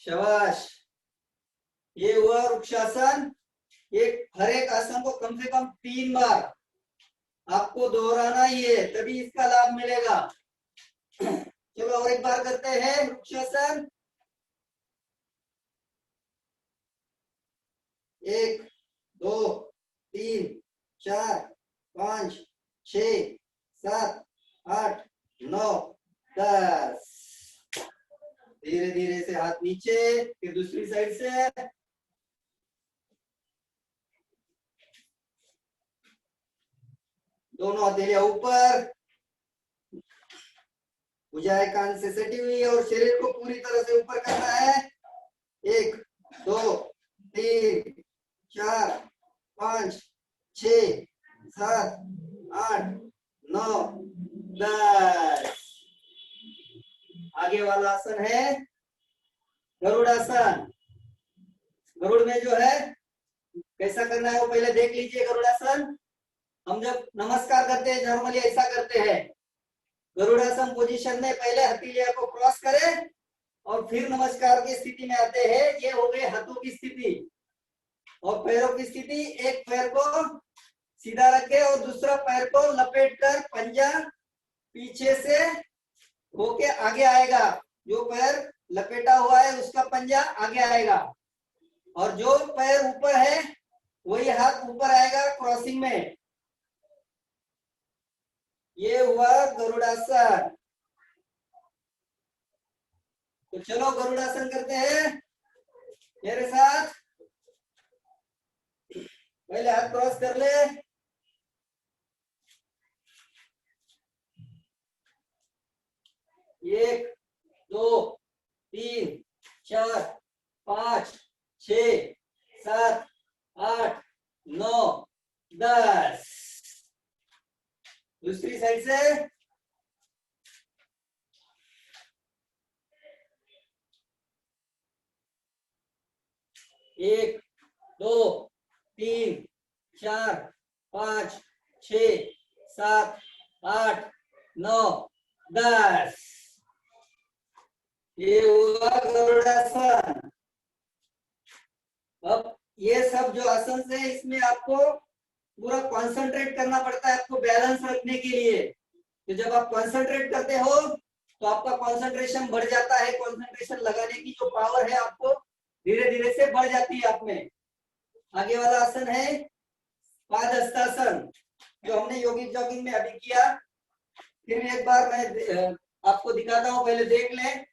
शाबाश। ये हुआ वृक्षासन। ये हर एक आसन को कम से कम 3 बार आपको दोहराना ही है, तभी इसका लाभ मिलेगा। चलो और एक बार करते हैं वृक्षासन। 1 2 3 4 5 6 7 8 9 10। धीरे धीरे से हाथ नीचे, फिर दूसरी साइड से, दोनों हथेलियां ऊपर, भुजाएं कान से सटी हुई, और शरीर को पूरी तरह से ऊपर करना है। 1 2 3 4 5 6 7 8 9 10। आगे वाला आसन है गरुड़ासन। गरुड़ में जो है कैसा करना है वो पहले देख लीजिए। गरुड़ासन हम जब नमस्कार करते हैं नॉर्मली ऐसा करते हैं। गरुड़ासन पोजीशन में पहले हथेलियां को क्रॉस करें और फिर नमस्कार की स्थिति में आते हैं। ये हो गई हाथों की स्थिति। और पैरों की स्थिति, एक पैर को सीधा रखे और दूसरा पैर को लपेट कर पंजा पीछे से होके आगे आएगा। जो पैर लपेटा हुआ है उसका पंजा आगे आएगा, और जो पैर ऊपर है वही हाथ ऊपर आएगा क्रॉसिंग में। ये हुआ गरुड़ासन। तो चलो गरुड़ासन करते हैं मेरे साथ। पहले हाथ क्रॉस कर ले। एक 2 3 4 5 6 7 8 9 10। दूसरी साइड से। एक 2 3 4 5 6 7 8 9 10। ये हुआ गरुड़ासन। अब ये सब जो आसन है इसमें आपको पूरा कंसंट्रेट करना पड़ता है, आपको बैलेंस रखने के लिए। तो जब आप कंसंट्रेट करते हो तो आपका कंसंट्रेशन बढ़ जाता है। कंसंट्रेशन लगाने की जो पावर है आपको धीरे धीरे से बढ़ जाती है आप में। आगे वाला आसन है पादहस्तासन, जो हमने योगिक जॉगिंग में अभी किया। फिर एक बार मैं आपको दिखाता हूँ, पहले देख लें।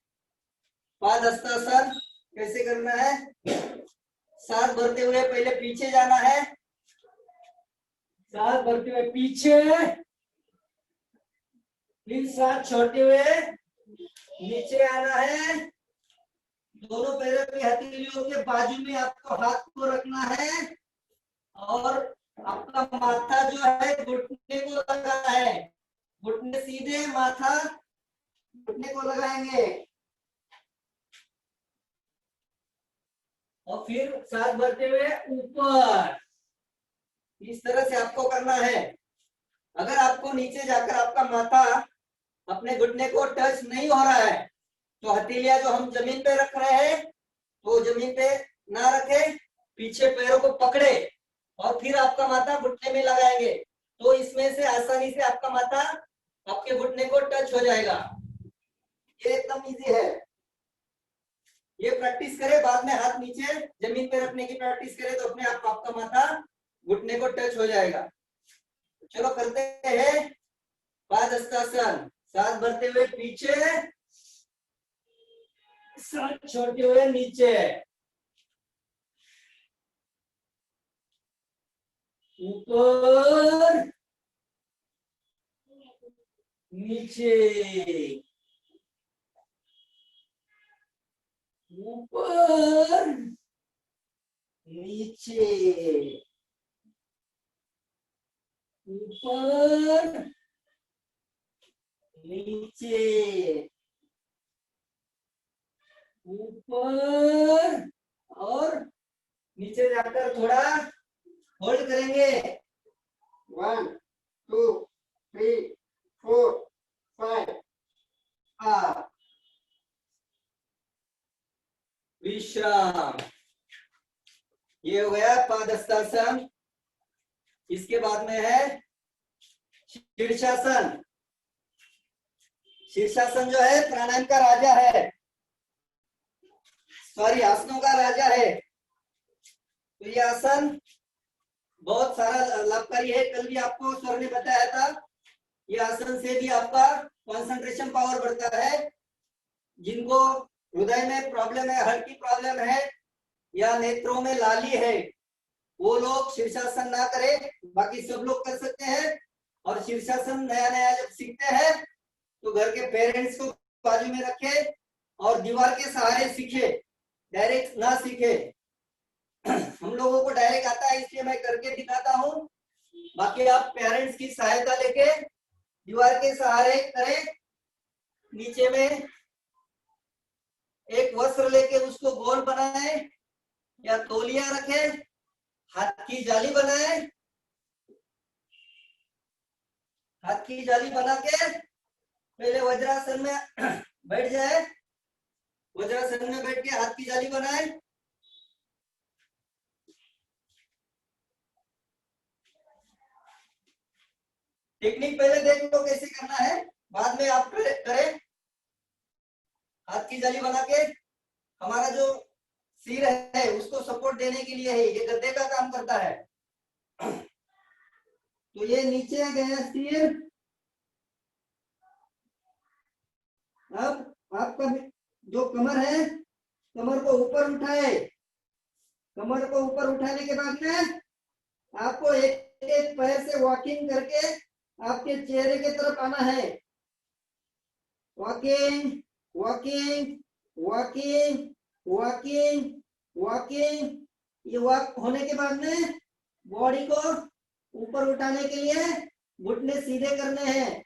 पादहस्तासन कैसे करना है। सांस भरते हुए पहले पीछे जाना है, सांस भरते हुए पीछे, फिर सांस छोड़ते हुए नीचे आना है। दोनों पैरों की हथेलियों के बाजू में आपको हाथ को रखना है और आपका माथा जो है घुटने को लगा है, घुटने सीधे, माथा घुटने को लगाएंगे और फिर सांस भरते हुए ऊपर। इस तरह से आपको करना है। अगर आपको नीचे जाकर आपका माथा अपने घुटने को टच नहीं हो रहा है तो हथेलियां जो हम जमीन पे रख रहे हैं तो जमीन पे ना रखे, पीछे पैरों को पकड़े और फिर आपका माथा घुटने में लगाएंगे, तो इसमें से आसानी से आपका माथा आपके घुटने को टच हो जाएगा। ये एकदम इजी है। ये प्रैक्टिस करें, बाद में हाथ नीचे जमीन पे रखने की प्रैक्टिस करें तो अपने आप आपका माथा घुटने को टच हो जाएगा। चलो करते हैं पादहस्तासन। सांस भरते हुए पीछे, सांस छोड़ते हुए नीचे, ऊपर नीचे, ऊपर नीचे, ऊपर नीचे, ऊपर और नीचे जाकर थोड़ा होल्ड करेंगे। 1 2 3 4 5 विश्राम। ये हो गया पादहस्तासन। इसके बाद में है शीर्षासन। शीर्षासन जो है प्राणायाम का राजा है, सॉरी आसनों का राजा है। तो ये आसन बहुत सारा लाभकारी है। कल भी आपको सर ने बताया था, ये आसन से भी आपका कंसंट्रेशन पावर बढ़ता है। जिनको हृदय में प्रॉब्लम है, हार्ट की प्रॉब्लम है या नेत्रों में लाली है, वो लोग शीर्षासन ना करें, बाकी सब लोग कर सकते हैं। और शीर्षासन नया नया जब सीखते हैं तो घर के पेरेंट्स को बाजू में रखे और दीवार के सहारे सीखे, डायरेक्ट ना सीखे। हम लोगों को डायरेक्ट आता है इसलिए मैं करके दिखाता हूँ, बाकी आप पेरेंट्स की सहायता लेके दीवार के सहारे करें। नीचे में एक वस्त्र लेके उसको गोल बनाए या तौलिया रखे, हाथ की जाली बनाए, हाथ की जाली बना के पहले वज्रासन में बैठ जाए। वज्रासन में बैठ के हाथ की जाली बनाए, टेक्निक पहले देख लो कैसे करना है, बाद में आप करें। हाथ की जाली बना के हमारा जो सिर है उसको सपोर्ट देने के लिए है, ये गद्दे का काम करता है। तो ये नीचे गया सिर। अब आपका जो कमर है, कमर को ऊपर उठाए। कमर को ऊपर उठाने के बाद में आपको एक एक पैर से वॉकिंग करके आपके चेहरे की तरफ आना है। Walking walking walking walking walking. ये वॉक होने के बाद में बॉडी को ऊपर उठाने के लिए घुटने सीधे करने हैं,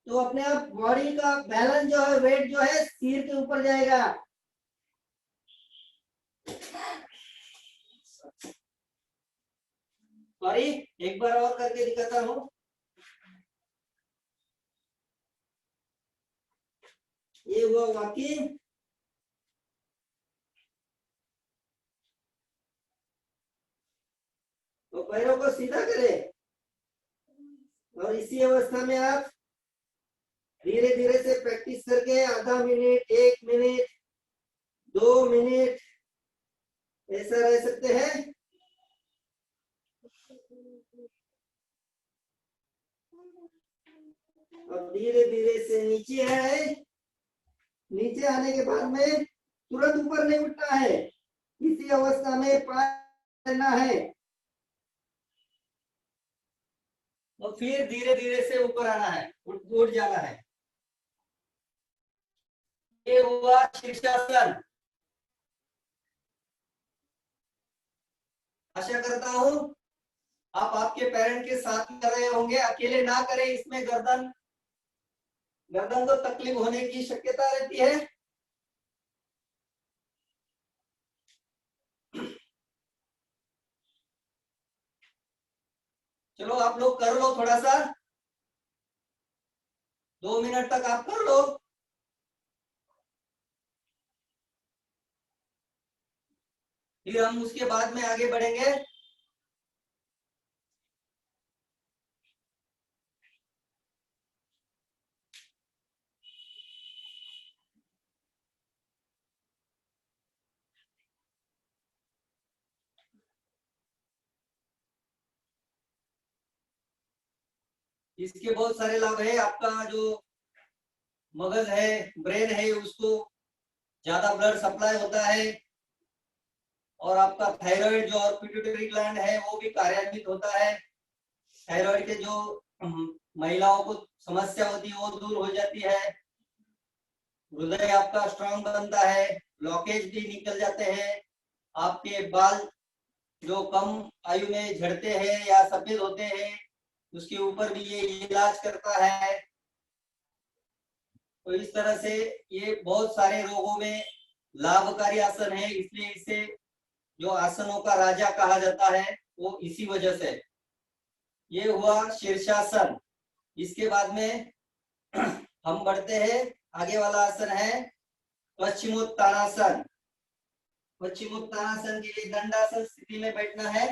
तो अपने आप बॉडी का बैलेंस जो है, वेट जो है सिर के ऊपर जाएगा। सॉरी, एक बार और करके दिखाता हूँ। ये हुआ वॉकिंग। तो पैरों को सीधा करें और इसी अवस्था में आप धीरे धीरे से प्रैक्टिस करके आधा मिनट, 1 मिनट, 2 मिनट ऐसा रह सकते हैं। अब धीरे धीरे से नीचे आए। नीचे आने के बाद में तुरंत ऊपर नहीं उठना है, इसी अवस्था में पैर लेना है और फिर धीरे धीरे से ऊपर आना है, उठ जाना है। ये हुआ शीर्षासन। आशा करता हूं आप आपके पेरेंट के साथ कर रहे होंगे, अकेले ना करें, इसमें गर्दन को तकलीफ होने की शक्यता रहती है। चलो आप लोग कर लो, थोड़ा सा 2 मिनट तक आप कर लो। फिर हम उसके बाद में आगे बढ़ेंगे। इसके बहुत सारे लाभ है। आपका जो मगज है, ब्रेन है, उसको ज्यादा ब्लड सप्लाई होता है और आपका थायराइड जो और पिट्यूटरी ग्लैंड है वो भी कार्यान्वित होता है। थायराइड के जो महिलाओं को समस्या होती है वो दूर हो जाती है। हृदय आपका स्ट्रांग बनता है, ब्लॉकेज भी निकल जाते हैं। आपके बाल जो कम आयु में झड़ते हैं या सफेद होते हैं उसके ऊपर भी ये इलाज करता है। तो इस तरह से ये बहुत सारे रोगों में लाभकारी आसन है, इसलिए इसे जो आसनों का राजा कहा जाता है वो इसी वजह से। ये हुआ शीर्षासन। इसके बाद में हम बढ़ते हैं, आगे वाला आसन है पश्चिमोत्तानासन। पश्चिमोत्तानासन के लिए दंडासन स्थिति में बैठना है।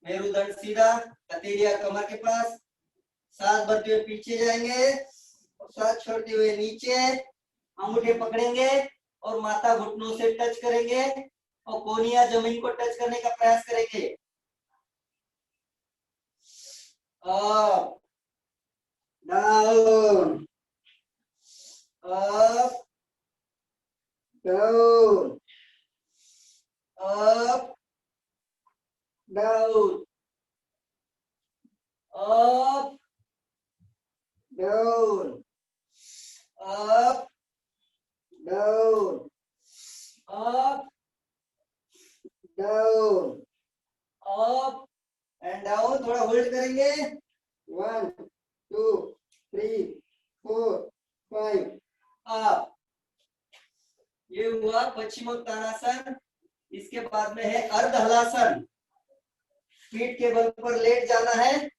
मेरुदंड सीधा, हथेलियां कमर के पास, सांस भरते हुए पीछे जाएंगे और सांस छोड़ते हुए नीचे, अंगूठे पकड़ेंगे और माथा घुटनों से टच करेंगे और कोहनियां जमीन को टच करने का प्रयास करेंगे। Up down, up down, up down, up down, up down, up down, up and down. थोड़ा होल्ड करेंगे। 1 2 3 4 5 अप। ये हुआ पश्चिमोत्तानासन। इसके बाद में है अर्ध हलासन। पीठ के बल पर लेट जाना है,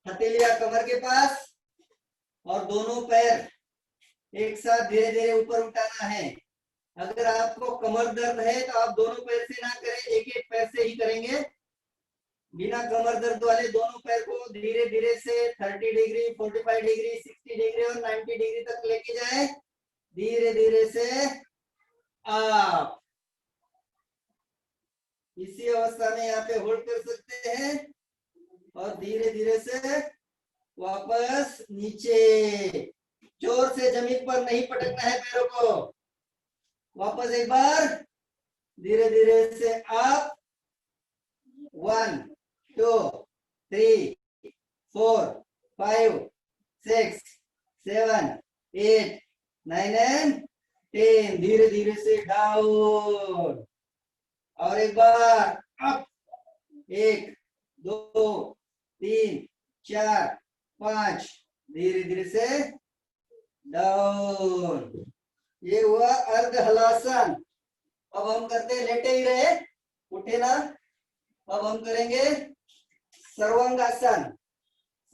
हथेलियां कमर के पास और दोनों पैर एक साथ धीरे धीरे ऊपर उठाना है। अगर आपको कमर दर्द है तो आप दोनों पैर से ना करें, एक एक पैर से ही करेंगे। बिना कमर दर्द वाले दोनों पैर को धीरे धीरे से 30 डिग्री, 45 डिग्री, 60 डिग्री और 90 डिग्री तक लेके जाए। धीरे धीरे से आप इसी अवस्था में यहाँ पे होल्ड कर सकते हैं और धीरे धीरे से वापस नीचे। जोर से जमीन पर नहीं पटकना है पैरों को। वापस एक बार धीरे धीरे से आप। 1 2 3 4 5 6 7 8 9 एंड 10। धीरे धीरे से डाउन और एक बार अप। 1 2 3 4 5 धीरे धीरे से डाउन। ये हुआ अर्ध हलासन। अब हम करते हैं, लेटे ही रहे, उठे ना। अब हम करेंगे सर्वांगासन।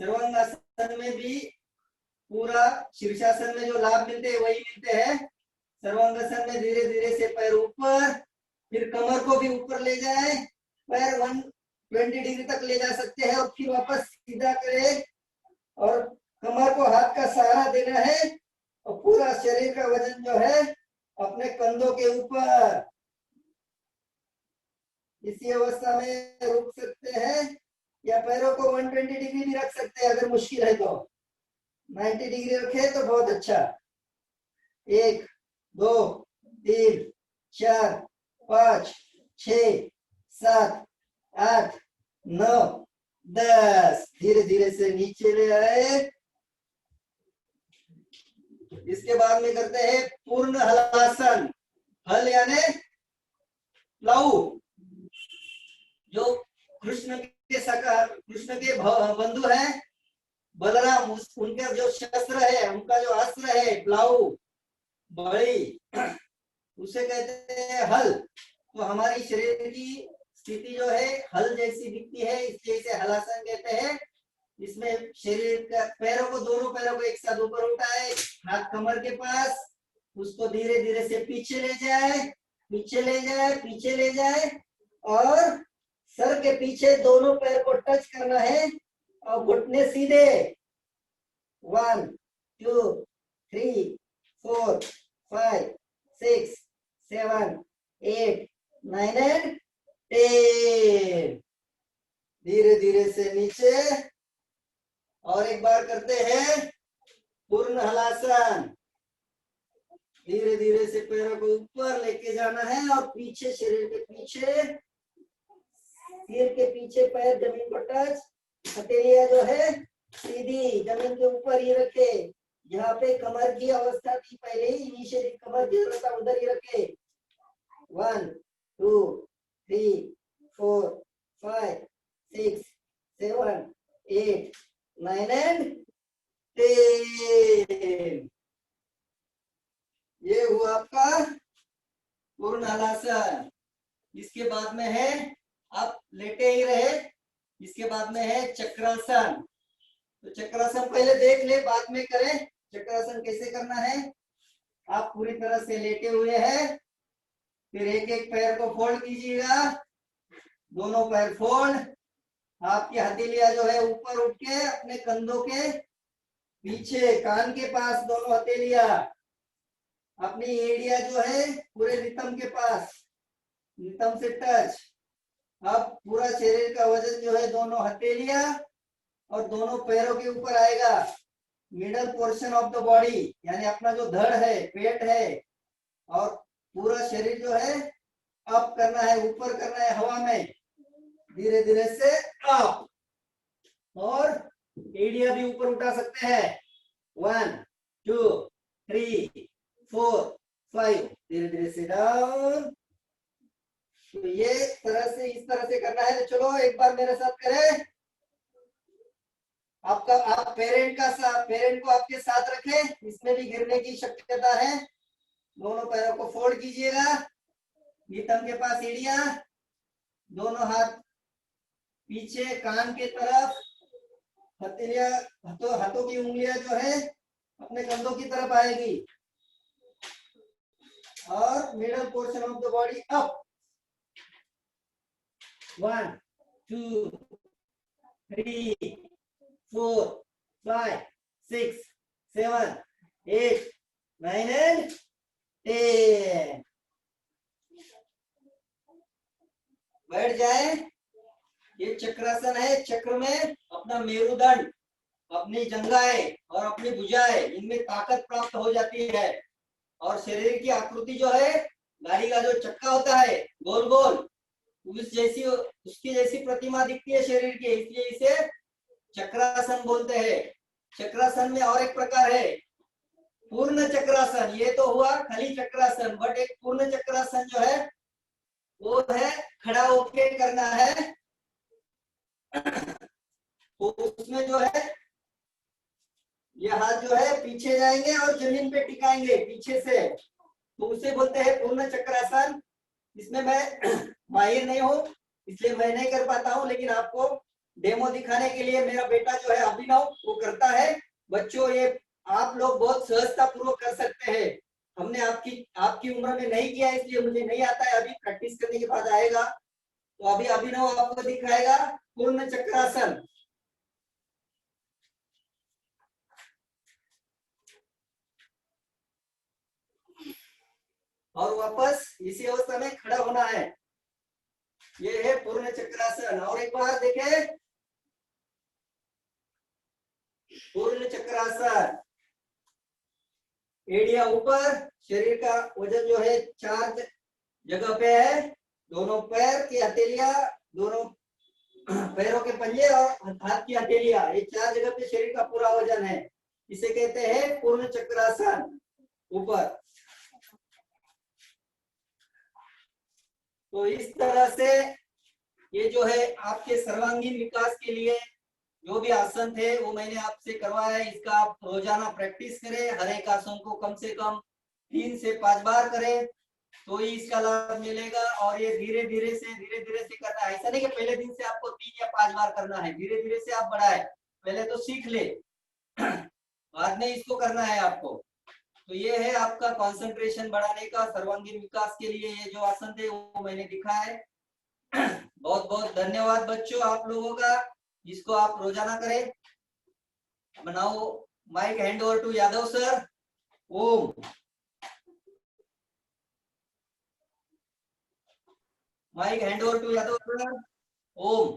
सर्वांगासन में भी पूरा शीर्षासन में जो लाभ मिलते हैं वही मिलते हैं। सर्वांगासन में धीरे धीरे से पैर ऊपर, फिर कमर को भी ऊपर ले जाए, पैर 120 डिग्री तक ले जा सकते हैं और फिर वापस सीधा करें और कमर को हाथ का सहारा देना है और पूरा शरीर का वजन जो है अपने कंधों के ऊपर। इसी अवस्था में रुक सकते हैं, या पैरों को 120 डिग्री भी रख सकते हैं अगर मुश्किल है तो। 90 डिग्री रखे तो बहुत अच्छा। 1 2 3 4 5 6 7 8 9 10। धीरे धीरे से नीचे ले आए। इसके बाद में करते हैं पूर्ण हलासन। हल यानी लहू। जो कृष्ण के बंधु हैं बलराम, उनका जो शस्त्र है, उनका जो अस्त्र है प्लाऊ बड़ी, उसे कहते हैं हल। तो हमारी शरीर की स्थिति जो है हल जैसी दिखती है, इसलिए इसे हलासन कहते हैं। इसमें शरीर का दोनों पैरों को एक साथ ऊपर उठाए, हाथ कमर के पास, उसको धीरे धीरे से पीछे ले जाए, पीछे ले जाए, पीछे ले जाए, और सर के पीछे दोनों पैर को टच करना है और घुटने सीधे। 1 2 3 4 5 6 7 8 9 एंड 10। धीरे धीरे से नीचे। और एक बार करते हैं पूर्ण हलासन। धीरे धीरे से पैरों को ऊपर लेके जाना है और पीछे, शरीर के पीछे, सिर के पीछे पैर जमीन को टच, हथेलियां जो है सीधी जमीन के ऊपर ही रखे। जहाँ पे कमर की अवस्था थी पहले ही, इनिशियली कमर की अवस्था उधर ही रखे। 1 2 3 4 5 6 7 8 9 एंड 10। ये हुआ आपका पूर्ण हलासन। इसके बाद में है, आप लेटे ही रहे, इसके बाद में है चक्रासन। तो चक्रासन पहले देख ले, बाद में करें। चक्रासन कैसे करना है? आप पूरी तरह से लेटे हुए हैं, फिर एक एक पैर को फोल्ड कीजिएगा, दोनों पैर फोल्ड। आपकी हथेलियां जो है ऊपर उठ के अपने कंधों के पीछे, कान के पास दोनों हथेलियां, अपनी एड़िया जो है पूरे रितम के पास, रितम से टच। अब पूरा शरीर का वजन जो है दोनों हथेलियां और दोनों पैरों के ऊपर आएगा। Middle portion of the body, यानी अपना जो धड़ है, पेट है, और पूरा शरीर जो है अप करना है, ऊपर करना है हवा में, धीरे धीरे से अप। और एड़िया भी ऊपर उठा सकते हैं। 1 2 3 4 5। धीरे धीरे से डाउन। तो ये तरह से, इस तरह से करना है। तो चलो एक बार मेरे साथ करें। आप पेरेंट को आपके साथ रखें, इसमें भी गिरने की शक्यता है। दोनों पैरों को फोल्ड कीजिएगा, नितंब के पास एड़िया, दोनों हाथ पीछे कान के तरफ, हथेलियां, हाथों की उंगलियां जो है अपने कंधों की तरफ आएगी, और middle portion of the body up. 1 2 3 4 5 6 7 8 9 and 10। बैठ जाए। ये चक्रासन है। चक्र में अपना मेरुदंड, अपनी जंघाएं और अपनी भुजाएं, इनमें ताकत प्राप्त हो जाती है। और शरीर की आकृति जो है, गाड़ी का जो चक्का होता है गोल गोल, उसकी जैसी प्रतिमा दिखती है शरीर की, इसलिए इसे चक्रासन बोलते हैं। चक्रासन में और एक प्रकार है पूर्ण चक्रासन। ये तो हुआ खाली चक्रासन, बट एक पूर्ण चक्रासन जो है वो है खड़ा होके करना है। तो उसमें जो है ये हाथ जो है पीछे जाएंगे और जमीन पे टिकाएंगे पीछे से, तो उसे बोलते हैं पूर्ण चक्रासन। इसमें मैं माहिर नहीं हूँ, इसलिए मैं नहीं कर पाता हूँ, लेकिन आपको डेमो दिखाने के लिए मेरा बेटा जो है अभिनव, वो करता है। बच्चों, ये आप लोग बहुत सहजता पूर्वक कर सकते हैं। हमने आपकी उम्र में नहीं किया, इसलिए मुझे नहीं आता है। अभी प्रैक्टिस करने के बाद आएगा। तो अभी अभिनव आपको दिखाएगा पूर्ण चक्रासन। और वापस इसी अवस्था में खड़ा होना है। ये है पूर्ण चक्रासन। और एक बार देखें, पूर्ण चक्रासन। एड़िया ऊपर, शरीर का वजन जो है 4 जगह पे है। दोनों पैर की हथेलियां, दोनों पैरों के पंजे और हाथ की हथेलियां, ये 4 जगह पे शरीर का पूरा वजन है। इसे कहते हैं पूर्ण चक्रासन ऊपर। तो इस तरह से ये जो है आपके सर्वांगीण विकास के लिए जो भी आसन थे वो मैंने आपसे करवाया है। इसका आप रोजाना प्रैक्टिस करें। हर एक आसन को कम से कम 3 से 5 बार करें तो ही इसका लाभ मिलेगा। और ये धीरे धीरे से करना है। ऐसा नहीं कि पहले दिन से आपको 3 या 5 बार करना है। धीरे धीरे से आप बढ़ाए। पहले तो सीख ले, बाद में इसको करना है आपको। तो ये है आपका कंसंट्रेशन बढ़ाने का, सर्वांगीण विकास के लिए ये जो आसन थे वो मैंने दिखाया है। बहुत बहुत धन्यवाद बच्चों आप लोगों का, जिसको आप रोजाना करें। बनाओ mike hand over to Yadav sir. Om. Mike hand over to Yadav sir. Om.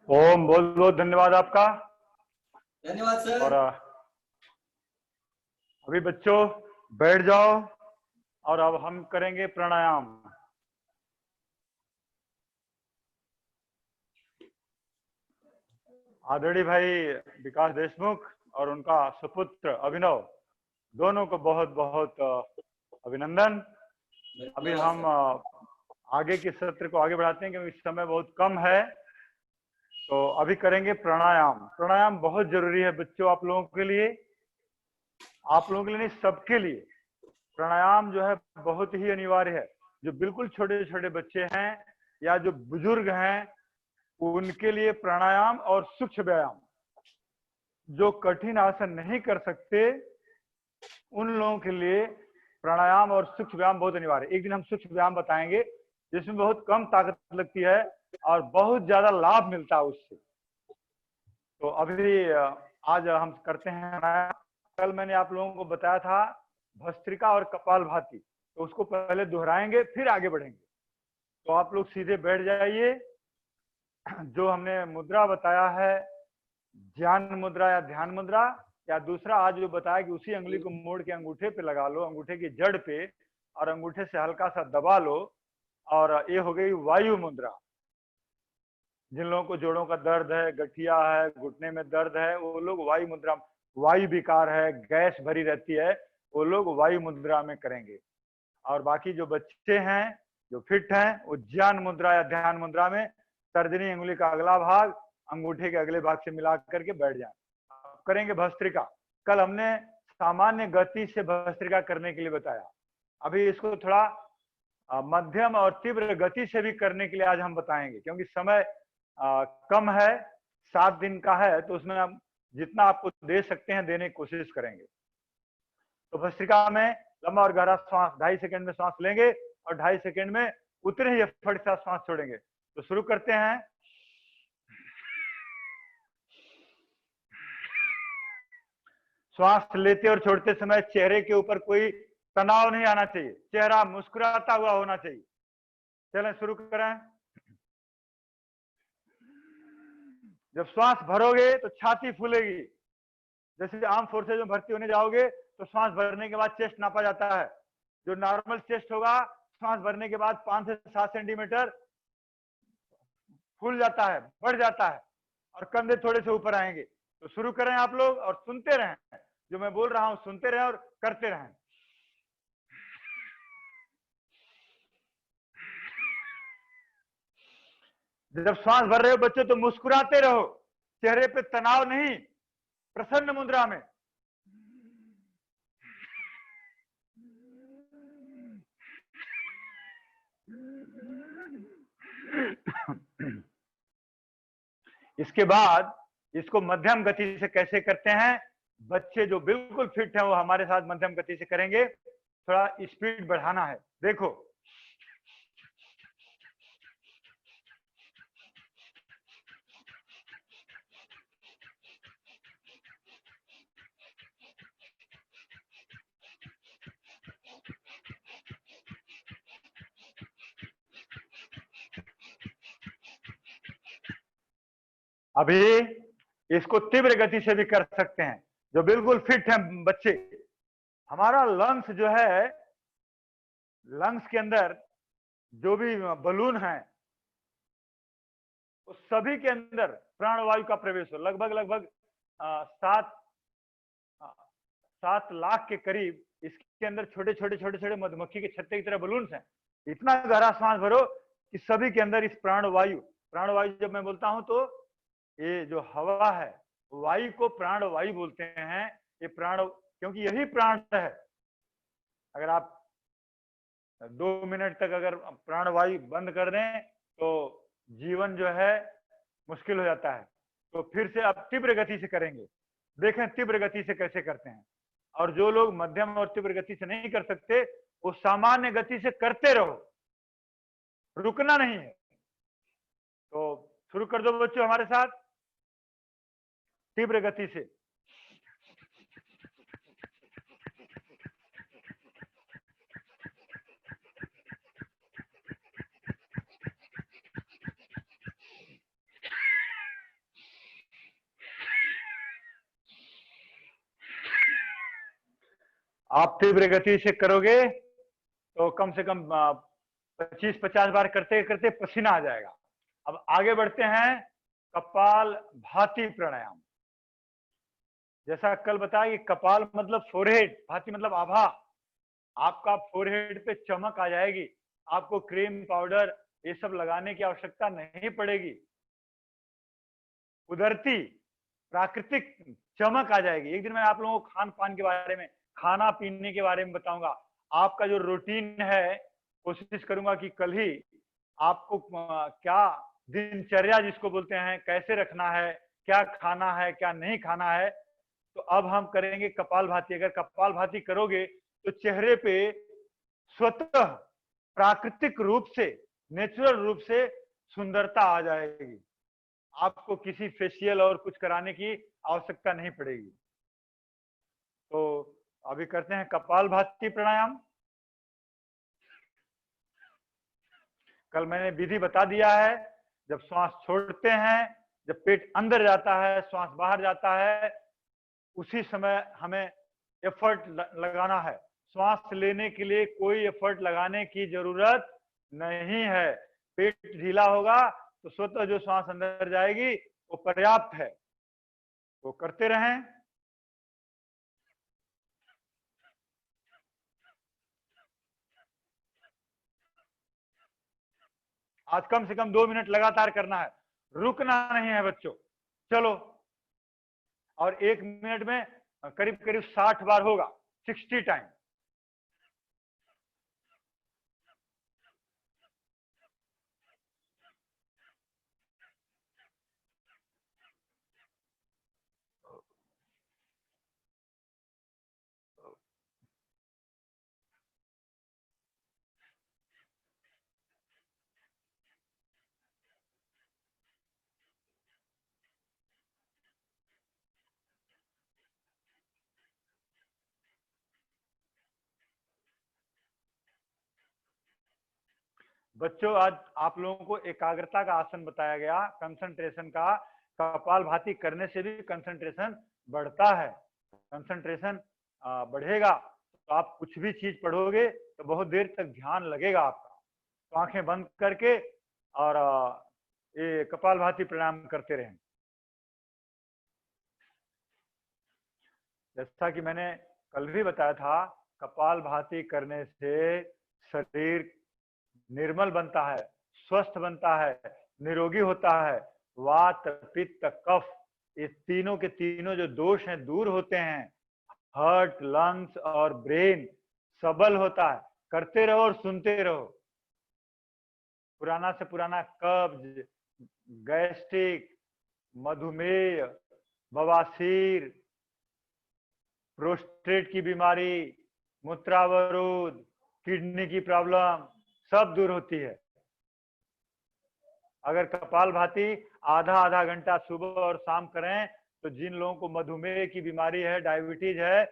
Om. बहुत बहुत धन्यवाद आपका। धन्यवाद सर। और अभी बच्चों बैठ जाओ और अब हम करेंगे प्राणायाम। आदरणीय भाई विकास देशमुख और उनका सुपुत्र अभिनव, दोनों को बहुत बहुत अभिनंदन। अभी हम आगे के सत्र को आगे बढ़ाते हैं क्योंकि समय बहुत कम है। तो अभी करेंगे प्राणायाम। प्राणायाम बहुत जरूरी है बच्चों, आप लोगों के लिए, आप लोगों के लिए नहीं, सबके लिए प्राणायाम जो है बहुत ही अनिवार्य है। जो बिल्कुल छोटे छोटे बच्चे हैं या जो बुजुर्ग हैं उनके लिए प्राणायाम और सूक्ष्म व्यायाम, जो कठिन आसन नहीं कर सकते उन लोगों के लिए प्राणायाम और सूक्ष्म व्यायाम बहुत अनिवार्य है। एक दिन हम सूक्ष्म व्यायाम बताएंगे जिसमें बहुत कम ताकत लगती है और बहुत ज्यादा लाभ मिलता है उससे। तो अभी आज हम करते हैं। कल मैंने आप लोगों को बताया था भस्त्रिका और कपालभाति, तो उसको पहले दोहराएंगे फिर आगे बढ़ेंगे। तो आप लोग सीधे बैठ जाइए। जो हमने मुद्रा बताया है, ज्ञान मुद्रा या ध्यान मुद्रा, या दूसरा आज जो बताया कि उसी अंगुली को मोड़ के अंगूठे पे लगा लो, अंगूठे की जड़ पे, और अंगूठे से हल्का सा दबा लो, और ये हो गई वायु मुद्रा। जिन लोगों को जोड़ों का दर्द है, गठिया है, घुटने में दर्द है, वो लोग वायु मुद्रा, वायु विकार है, गैस भरी रहती है, वो लोग वायु मुद्रा में करेंगे। और बाकी जो बच्चे हैं जो फिट हैं वो ज्ञान मुद्रा या ध्यान मुद्रा में तर्जनी अंगुली का अगला भाग अंगूठे के अगले भाग से मिला करके बैठ जाए। करेंगे भस्त्रिका। कल हमने सामान्य गति से भस्त्रिका करने के लिए बताया। अभी इसको थोड़ा मध्यम और तीव्र गति से भी करने के लिए आज हम बताएंगे, क्योंकि समय कम है, 7 दिन का है, तो उसमें हम जितना आपको दे सकते हैं देने की कोशिश करेंगे। तो भस्त्रिका में लंबा और गहरा श्वास 2.5 सेकंड में श्वास लेंगे और 2.5 सेकंड में उतने ही एफर्ट से श्वास छोड़ेंगे। तो शुरू करते हैं। श्वास लेते और छोड़ते समय चेहरे के ऊपर कोई तनाव नहीं आना चाहिए, चेहरा मुस्कुराता हुआ होना चाहिए। चलें शुरू करें। जब श्वास भरोगे तो छाती फूलेगी। जैसे आर्म फोर्सेज में भर्ती होने जाओगे तो श्वास भरने के बाद चेस्ट नापा जाता है। जो नॉर्मल चेस्ट होगा श्वास भरने के बाद 5 से 7 सेंटीमीटर फूल जाता है, बढ़ जाता है, और कंधे थोड़े से ऊपर आएंगे। तो शुरू करें आप लोग और सुनते रहें, जो मैं बोल रहा हूं सुनते रहें और करते रहें। जब श्वास भर रहे हो बच्चे तो मुस्कुराते रहो, चेहरे पे तनाव नहीं, प्रसन्न मुद्रा में। इसके बाद इसको मध्यम गति से कैसे करते हैं, बच्चे जो बिल्कुल फिट हैं वो हमारे साथ मध्यम गति से करेंगे। थोड़ा स्पीड बढ़ाना है। देखो, अभी इसको तीव्र गति से भी कर सकते हैं। जो बिल्कुल फिट हैं बच्चे, हमारा लंग्स जो है, लंग्स के अंदर जो भी बलून है उस सभी के अंदर प्राणवायु का प्रवेश हो। लगभग 7 लाख के करीब इसके अंदर छोटे छोटे मधुमक्खी के छत्ते की तरह बलून्स हैं। इतना गहरा सांस भरो कि सभी के अंदर इस प्राणवायु जब मैं बोलता हूं तो ये जो हवा है वायु को प्राणवायु बोलते हैं। ये प्राण, क्योंकि यही प्राण है। अगर आप 2 मिनट तक अगर प्राणवायु बंद कर दें तो जीवन जो है मुश्किल हो जाता है। तो फिर से आप तीव्र गति से करेंगे, देखें तीव्र गति से कैसे करते हैं। और जो लोग मध्यम और तीव्र गति से नहीं कर सकते वो सामान्य गति से करते रहो, रुकना नहीं है। तो शुरू कर दो बच्चों हमारे साथ तीव्र गति से। आप तीव्र गति से करोगे तो कम से कम 25-50 बार करते करते पसीना आ जाएगा। अब आगे बढ़ते हैं कपाल भाती प्राणायाम। जैसा कल बताया कि कपाल मतलब फोरहेड, भाती मतलब आभा। आपका फोरहेड पे चमक आ जाएगी, आपको क्रीम पाउडर ये सब लगाने की आवश्यकता नहीं पड़ेगी। कुदरती प्राकृतिक चमक आ जाएगी। एक दिन मैं आप लोगों को खान पान के बारे में, खाना पीने के बारे में बताऊंगा। आपका जो रूटीन है कोशिश करूंगा कि कल ही आपको क्या दिनचर्या जिसको बोलते हैं कैसे रखना है, क्या खाना है क्या नहीं खाना है। तो अब हम करेंगे कपालभाति। अगर कपालभाति करोगे तो चेहरे पे स्वतः प्राकृतिक रूप से, नेचुरल रूप से सुंदरता आ जाएगी। आपको किसी फेशियल और कुछ कराने की आवश्यकता नहीं पड़ेगी। तो अभी करते हैं कपालभाति प्राणायाम। कल मैंने विधि बता दिया है। जब श्वास छोड़ते हैं, जब पेट अंदर जाता है, श्वास बाहर जाता है, उसी समय हमें एफर्ट लगाना है। श्वास लेने के लिए कोई एफर्ट लगाने की जरूरत नहीं है। पेट ढीला होगा तो स्वतः जो श्वास अंदर जाएगी वो पर्याप्त है। वो करते रहें। आज कम से कम 2 मिनट लगातार करना है, रुकना नहीं है बच्चों। चलो, और 1 मिनट में करीब करीब 60 बार होगा, 60 टाइम। बच्चों आज आप लोगों को एकाग्रता का आसन बताया गया, कंसंट्रेशन का। कपालभाति करने से भी कंसंट्रेशन बढ़ता है। कंसंट्रेशन बढ़ेगा तो आप कुछ भी चीज पढ़ोगे तो बहुत देर तक ध्यान लगेगा आपका। तो आंखें बंद करके और ये कपालभाति प्राणायाम करते रहें। जैसा कि मैंने कल भी बताया था, कपालभाति करने से शरीर निर्मल बनता है, स्वस्थ बनता है, निरोगी होता है। वात पित्त कफ ये तीनों के तीनों जो दोष हैं दूर होते हैं। हार्ट, लंग्स और ब्रेन सबल होता है। करते रहो और सुनते रहो। पुराना से पुराना कब्ज, गैस्ट्रिक, मधुमेह, बवासीर, प्रोस्टेट की बीमारी, मूत्रावरोध, किडनी की प्रॉब्लम सब दूर होती है अगर कपालभाति आधा घंटा सुबह और शाम करें। तो जिन लोगों को मधुमेह की बीमारी है, डायबिटीज है,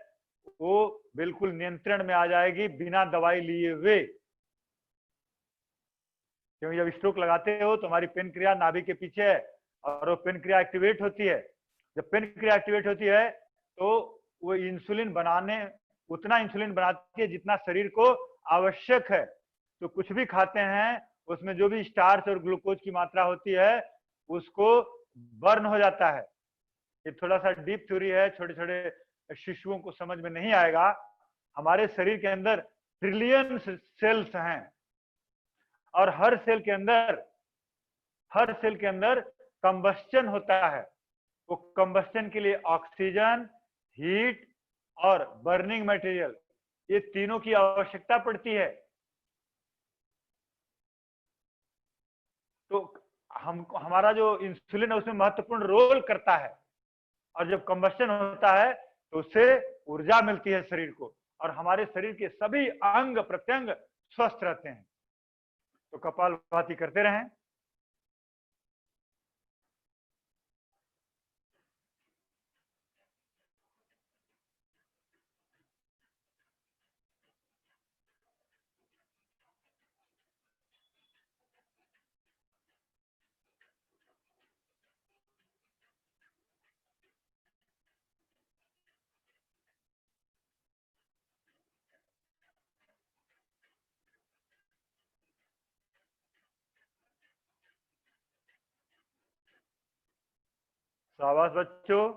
वो बिल्कुल नियंत्रण में आ जाएगी बिना दवाई लिए हुए। क्योंकि जब स्ट्रोक लगाते हो तो हमारी पेनक्रियाज नाभि के पीछे है, और वो पेनक्रिया एक्टिवेट होती है। जब पेनक्रिया एक्टिवेट होती है तो वो इंसुलिन बनाने, उतना इंसुलिन बनाती है जितना शरीर को आवश्यक है। तो कुछ भी खाते हैं उसमें जो भी स्टार्च और ग्लूकोज की मात्रा होती है उसको बर्न हो जाता है। ये थोड़ा सा डीप थ्योरी है, छोटे छोटे शिशुओं को समझ में नहीं आएगा। हमारे शरीर के अंदर ट्रिलियन सेल्स हैं और हर सेल के अंदर कंबस्टन होता है। वो कंबस्टन के लिए ऑक्सीजन, हीट और बर्निंग मटेरियल, ये तीनों की आवश्यकता पड़ती है। तो हमारा जो इंसुलिन है उसमें महत्वपूर्ण रोल करता है, और जब कंबस्टन होता है तो उससे ऊर्जा मिलती है शरीर को, और हमारे शरीर के सभी अंग प्रत्यंग स्वस्थ रहते हैं। तो कपालभाति करते रहें। शाबाश बच्चों,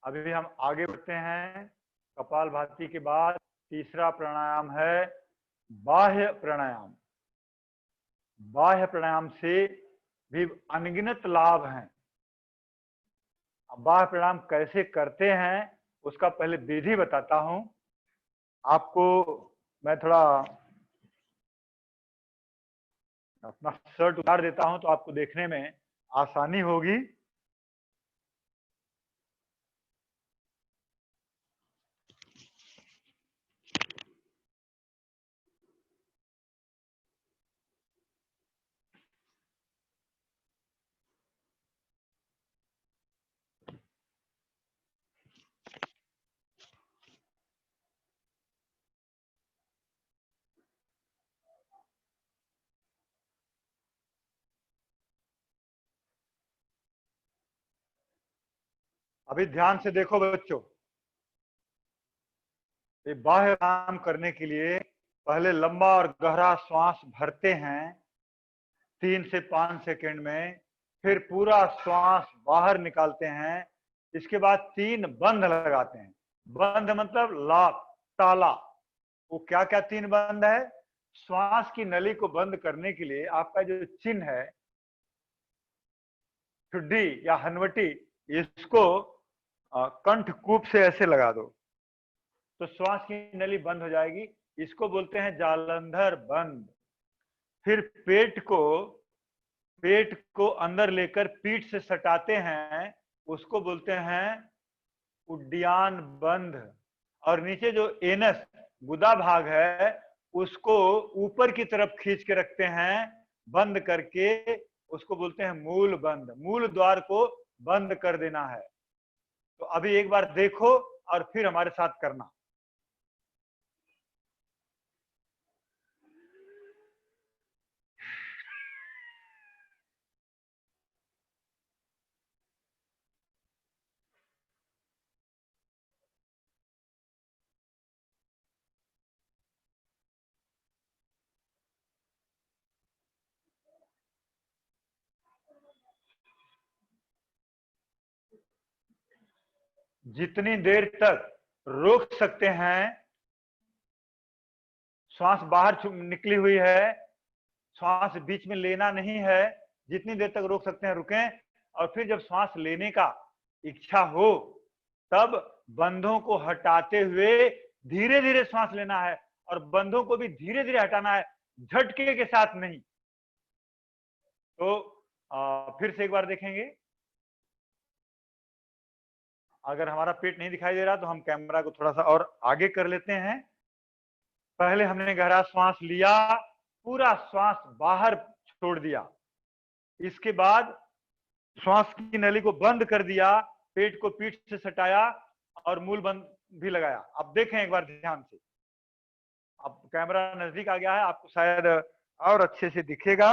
अभी हम आगे बढ़ते हैं। कपालभाति के बाद तीसरा प्राणायाम है बाह्य प्राणायाम। बाह्य प्राणायाम से भी अनगिनत लाभ हैं। बाह्य प्राणायाम कैसे करते हैं उसका पहले विधि बताता हूं आपको। मैं थोड़ा अपना शर्ट उतार देता हूं तो आपको देखने में आसानी होगी। अभी ध्यान से देखो बच्चों, ये बाह्य प्राणायाम करने के लिए पहले लंबा और गहरा श्वास भरते हैं 3 से 5 सेकंड में, फिर पूरा श्वास बाहर निकालते हैं। इसके बाद 3 बंद लगाते हैं। बंद मतलब लॉक, ताला। वो क्या क्या 3 बंद है? श्वास की नली को बंद करने के लिए आपका जो चिन्ह है, ठुड्डी या हनवटी, इसको कंठकूप से ऐसे लगा दो तो श्वास की नली बंद हो जाएगी। इसको बोलते हैं जालंधर बंद। फिर पेट को अंदर लेकर पीठ से सटाते हैं, उसको बोलते हैं उड्डयन बंद। और नीचे जो एनस गुदा भाग है उसको ऊपर की तरफ खींच के रखते हैं बंद करके, उसको बोलते हैं मूल बंद। मूल द्वार को बंद कर देना है। तो अभी एक बार देखो और फिर हमारे साथ करना। जितनी देर तक रोक सकते हैं, श्वास बाहर निकली हुई है, श्वास बीच में लेना नहीं है, जितनी देर तक रोक सकते हैं रुकें। और फिर जब श्वास लेने का इच्छा हो तब बंधों को हटाते हुए धीरे धीरे श्वास लेना है, और बंधों को भी धीरे धीरे हटाना है, झटके के साथ नहीं। तो फिर से एक बार देखेंगे। अगर हमारा पेट नहीं दिखाई दे रहा तो हम कैमरा को थोड़ा सा और आगे कर लेते हैं। पहले हमने गहरा श्वास लिया, पूरा श्वास बाहर छोड़ दिया। इसके बाद श्वास की नली को बंद कर दिया, पेट को पीठ से सटाया और मूल बंद भी लगाया। अब देखें एक बार ध्यान से। अब कैमरा नजदीक आ गया है, आपको शायद और अच्छे से दिखेगा।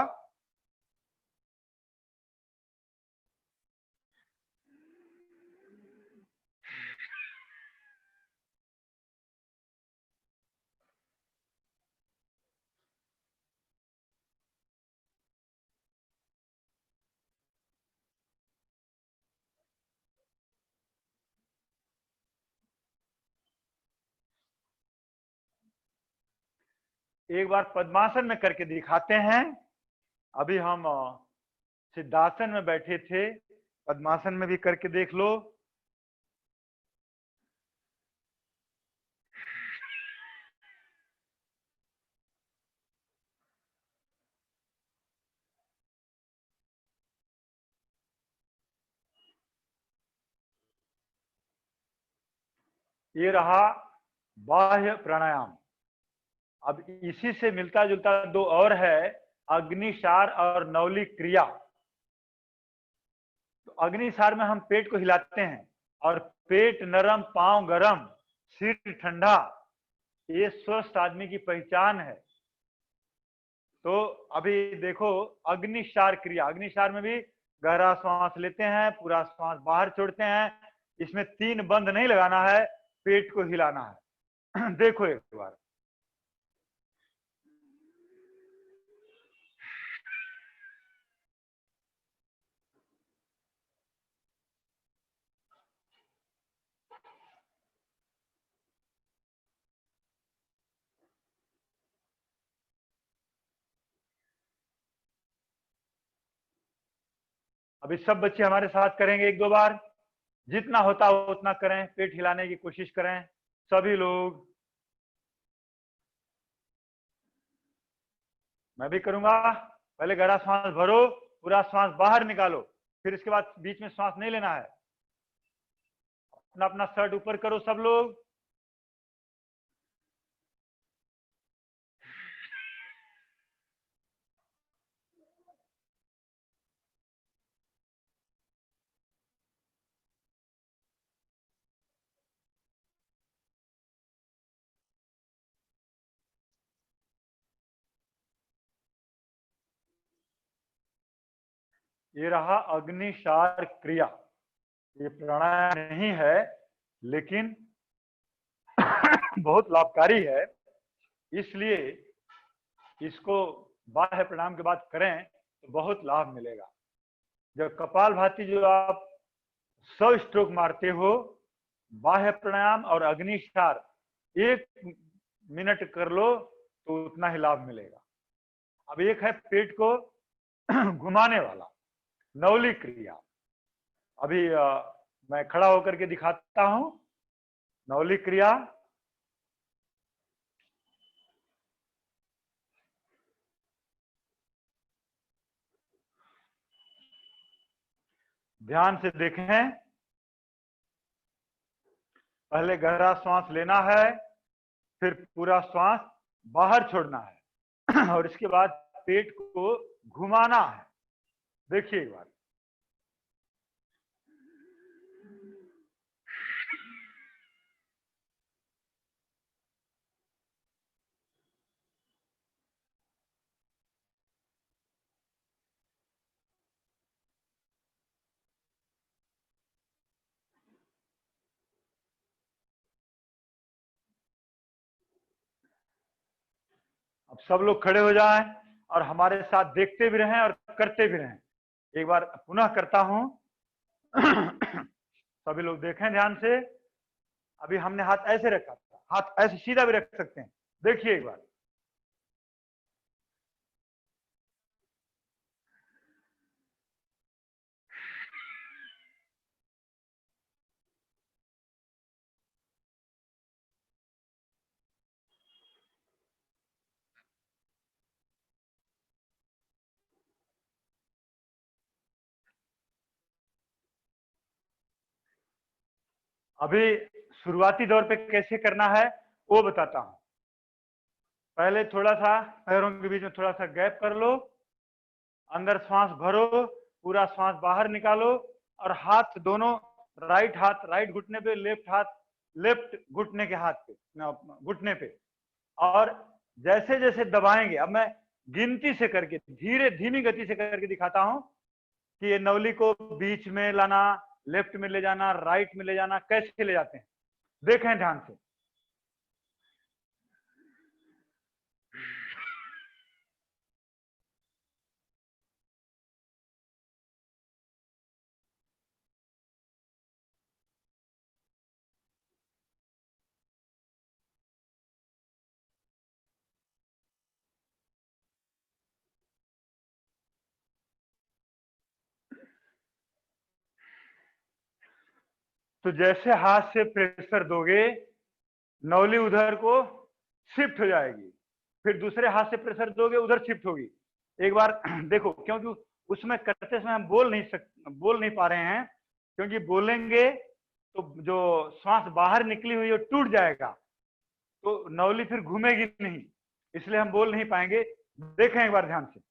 एक बार पद्मासन में करके दिखाते हैं। अभी हम सिद्धासन में बैठे थे, पद्मासन में भी करके देख लो। ये रहा बाह्य प्राणायाम। अब इसी से मिलता जुलता दो और है, अग्निसार और नौली क्रिया। तो अग्निसार में हम पेट को हिलाते हैं और पेट नरम, पांव गरम, सिर ठंडा, ये स्वस्थ आदमी की पहचान है। तो अभी देखो अग्निसार क्रिया, अग्निसार में भी गहरा श्वास लेते हैं, पूरा श्वास बाहर छोड़ते हैं। इसमें 3 बंद नहीं लगाना है, पेट को हिलाना है। देखो एक बार। अभी सब बच्चे हमारे साथ करेंगे 1-2 बार, जितना होता हो उतना करें, पेट हिलाने की कोशिश करें सभी लोग। मैं भी करूंगा। पहले गहरा श्वास भरो, पूरा श्वास बाहर निकालो, फिर इसके बाद बीच में श्वास नहीं लेना है। अपना अपना शर्ट ऊपर करो सब लोग। ये रहा अग्निसार क्रिया। ये प्राणायाम नहीं है, लेकिन बहुत लाभकारी है, इसलिए इसको बाह्य प्राणायाम के बाद करें तो बहुत लाभ मिलेगा। जब कपालभाति जो आप 100 स्ट्रोक मारते हो, बाह्य प्राणायाम और अग्निसार 1 मिनट कर लो तो उतना ही लाभ मिलेगा। अब एक है पेट को घुमाने वाला, नौली क्रिया। अभी मैं खड़ा होकर के दिखाता हूं नौली क्रिया। ध्यान से देखें। पहले गहरा श्वास लेना है, फिर पूरा श्वास बाहर छोड़ना है और इसके बाद पेट को घुमाना है। देखिए एक बार। अब सब लोग खड़े हो जाएं और हमारे साथ देखते भी रहें और करते भी रहें। एक बार पुनः करता हूं। सभी लोग देखें ध्यान से। अभी हमने हाथ ऐसे रखा था, हाथ ऐसे सीधा भी रख सकते हैं। देखिए एक बार। अभी शुरुआती दौर पे कैसे करना है वो बताता हूं। पहले थोड़ा सा पैरों के बीच में थोड़ा सा गैप कर लो, अंदर श्वास भरो, पूरा श्वास बाहर निकालो और हाथ दोनों, राइट हाथ राइट घुटने पे, लेफ्ट हाथ लेफ्ट घुटने के हाथ पे, घुटने पे। और जैसे जैसे दबाएंगे, अब मैं गिनती से करके धीरे धीमी गति से करके दिखाता हूं कि ये नवली को बीच में लाना, लेफ्ट में ले जाना, राइट में ले जाना, कैसे ले जाते हैं देखें ध्यान से। तो जैसे हाथ से प्रेशर दोगे नौली उधर को शिफ्ट हो जाएगी, फिर दूसरे हाथ से प्रेशर दोगे उधर शिफ्ट होगी। एक बार देखो, क्योंकि उसमें करते समय हम बोल नहीं पा रहे हैं, क्योंकि बोलेंगे तो जो श्वास बाहर निकली हुई है टूट जाएगा, तो नौली फिर घूमेगी नहीं, इसलिए हम बोल नहीं पाएंगे। देखें एक बार ध्यान से।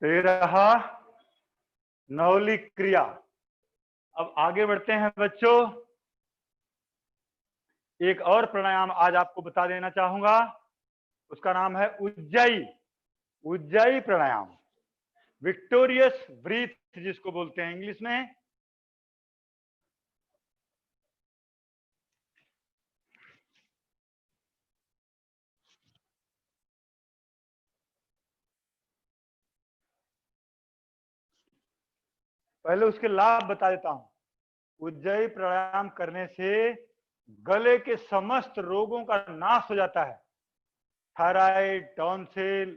ये रहा नौली क्रिया। अब आगे बढ़ते हैं बच्चों। एक और प्राणायाम आज आपको बता देना चाहूंगा, उसका नाम है उज्जाई। उज्जाई प्राणायाम, विक्टोरियस ब्रीथ जिसको बोलते हैं इंग्लिश में। पहले उसके लाभ बता देता हूं। उज्जाई प्राणायाम करने से गले के समस्त रोगों का नाश हो जाता है। थायराइड, टॉन्सिल,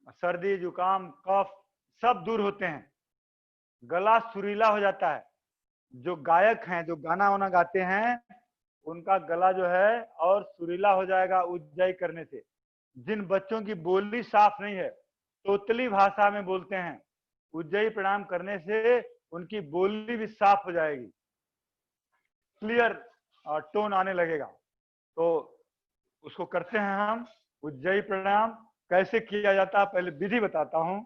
सर्दी, जुकाम, कफ सब दूर होते हैं। गला सुरीला हो जाता है। जो गायक हैं, जो गाना वाना गाते हैं, उनका गला जो है और सुरीला हो जाएगा उज्जाई करने से। जिन बच्चों की बोली साफ नहीं है, तोतली भाषा में बोलते हैं, उज्जाई प्राणायाम करने से उनकी बोली भी साफ हो जाएगी, क्लियर टोन आने लगेगा। तो उसको करते हैं हम उज्जाई प्राणायाम। कैसे किया जाता है पहले विधि बताता हूं।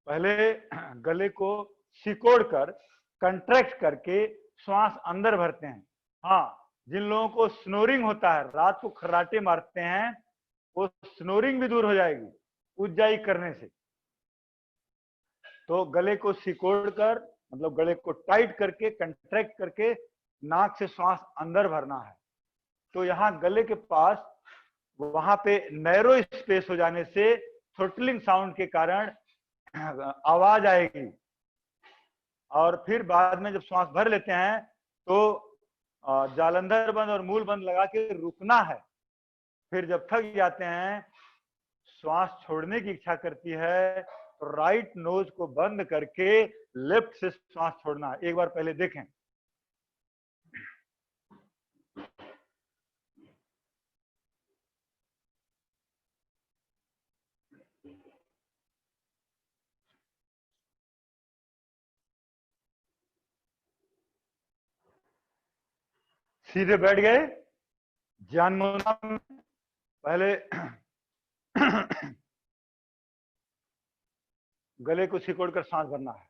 पहले गले को सिकोड़ कर कंट्रैक्ट करके श्वास अंदर भरते हैं। हाँ, जिन लोगों को स्नोरिंग होता है, रात को खर्राटे मारते हैं, वो स्नोरिंग भी दूर हो जाएगी उज्जाई करने से। तो गले को सिकोड़ कर, मतलब गले को टाइट करके कंट्रैक्ट करके नाक से श्वास अंदर भरना है। तो यहाँ गले के पास वहां पे नैरो स्पेस हो जाने से थ्रोटलिंग साउंड के कारण आवाज आएगी। और फिर बाद में जब श्वास भर लेते हैं तो जालंधर बंद और मूल बंद लगा के रुकना है। फिर जब थक जाते हैं, श्वास छोड़ने की इच्छा करती है, तो राइट नोज को बंद करके लेफ्ट से श्वास छोड़ना है। एक बार पहले देखें। सीधे बैठ गए, ज्ञान मुद्रा में पहले गले को सिकोड़कर सांस भरना है।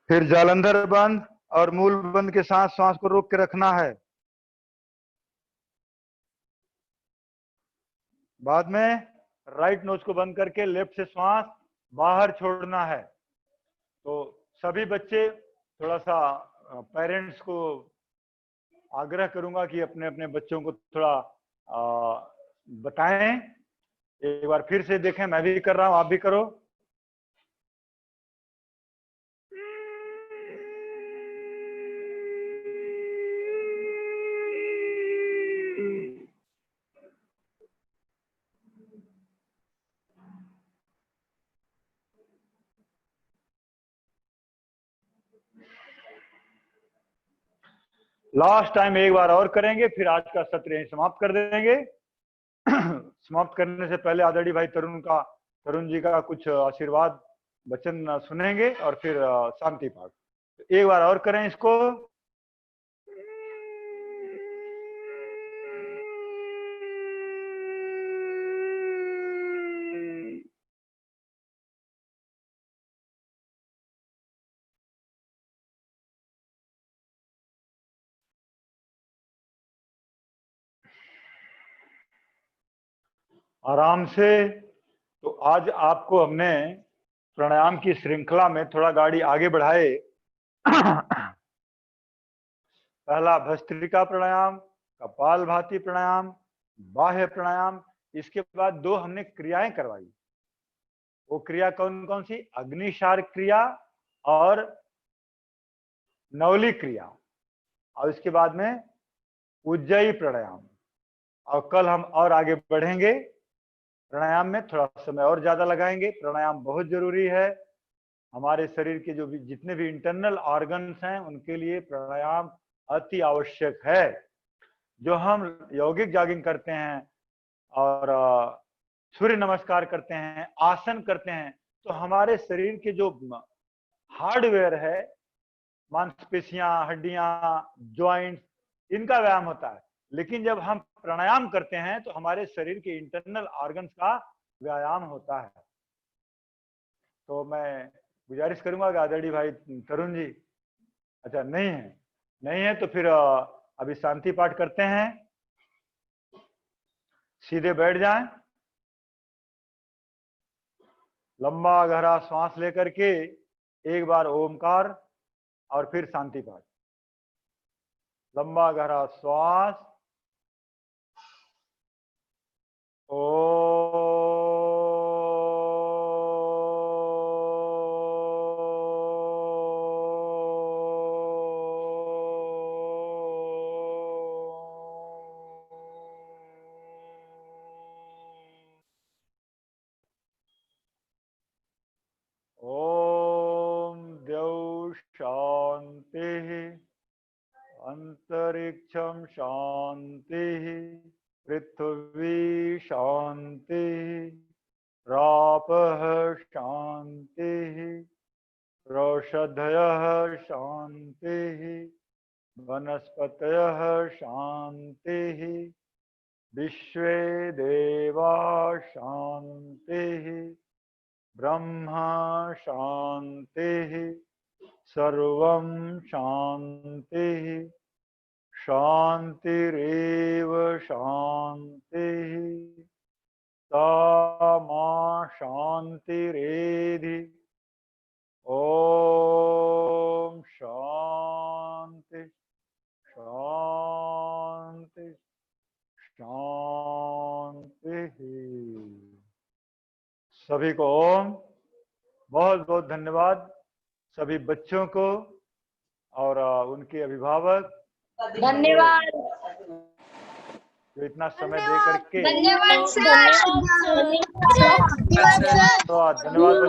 फिर जालंधर बंद और मूल बंद के साथ श्वास को रोक के रखना है। बाद में राइट नोज को बंद करके लेफ्ट से श्वास बाहर छोड़ना है। तो सभी बच्चे, थोड़ा सा पेरेंट्स को आग्रह करूंगा कि अपने अपने बच्चों को थोड़ा बताएं। एक बार फिर से देखें, मैं भी कर रहा हूं, आप भी करो। लास्ट टाइम एक बार और करेंगे, फिर आज का सत्र यहीं समाप्त कर देंगे। समाप्त करने से पहले आदरणीय भाई तरुण जी का कुछ आशीर्वाद वचन सुनेंगे और फिर शांति पाठ। एक बार और करें इसको। आराम से। तो आज आपको हमने प्राणायाम की श्रृंखला में थोड़ा गाड़ी आगे बढ़ाए। पहला भस्त्रिका प्राणायाम, कपालभाति प्राणायाम, बाह्य प्राणायाम, इसके बाद 2 हमने क्रियाएं करवाई। वो क्रिया कौन कौन सी? अग्निशार क्रिया और नवली क्रिया, और इसके बाद में उज्जयी प्राणायाम। और कल हम और आगे बढ़ेंगे प्राणायाम में, थोड़ा समय और ज्यादा लगाएंगे। प्राणायाम बहुत जरूरी है। हमारे शरीर के जो भी जितने भी इंटरनल ऑर्गन्स हैं उनके लिए प्राणायाम अति आवश्यक है। जो हम यौगिक जॉगिंग करते हैं और सूर्य नमस्कार करते हैं, आसन करते हैं, तो हमारे शरीर के जो हार्डवेयर है, मांसपेशियां, हड्डियां, जॉइंट्स, इनका व्यायाम होता है। लेकिन जब हम प्राणायाम करते हैं तो हमारे शरीर के इंटरनल ऑर्गन्स का व्यायाम होता है। तो मैं गुजारिश करूंगा कि आदरणीय भाई तरुण जी, अच्छा नहीं है तो फिर अभी शांति पाठ करते हैं। सीधे बैठ जाएं, लंबा गहरा श्वास लेकर के एक बार ओमकार और फिर शांति पाठ। लंबा गहरा श्वास, अंतरिक्षम शांति, पृथ्वी शांति, रापः शांति, औषधयः शांति, वनस्पतयः शांति, विश्वे देवा शांति, ब्रह्मा शांति, सर्वं शांति, शांतिरेव शांतिः, सा मा शांतिरेधि। ओम शांति शांति शांति। सभी को ओम। बहुत बहुत धन्यवाद सभी बच्चों को और उनके अभिभावक, धन्यवाद, जो इतना समय दे करके। धन्यवाद सर। धन्यवाद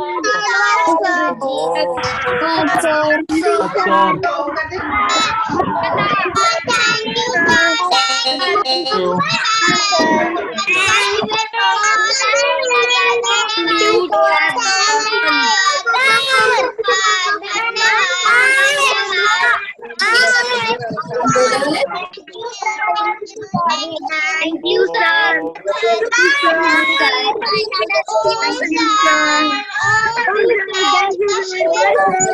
Thank you, sir. Thank you, sir.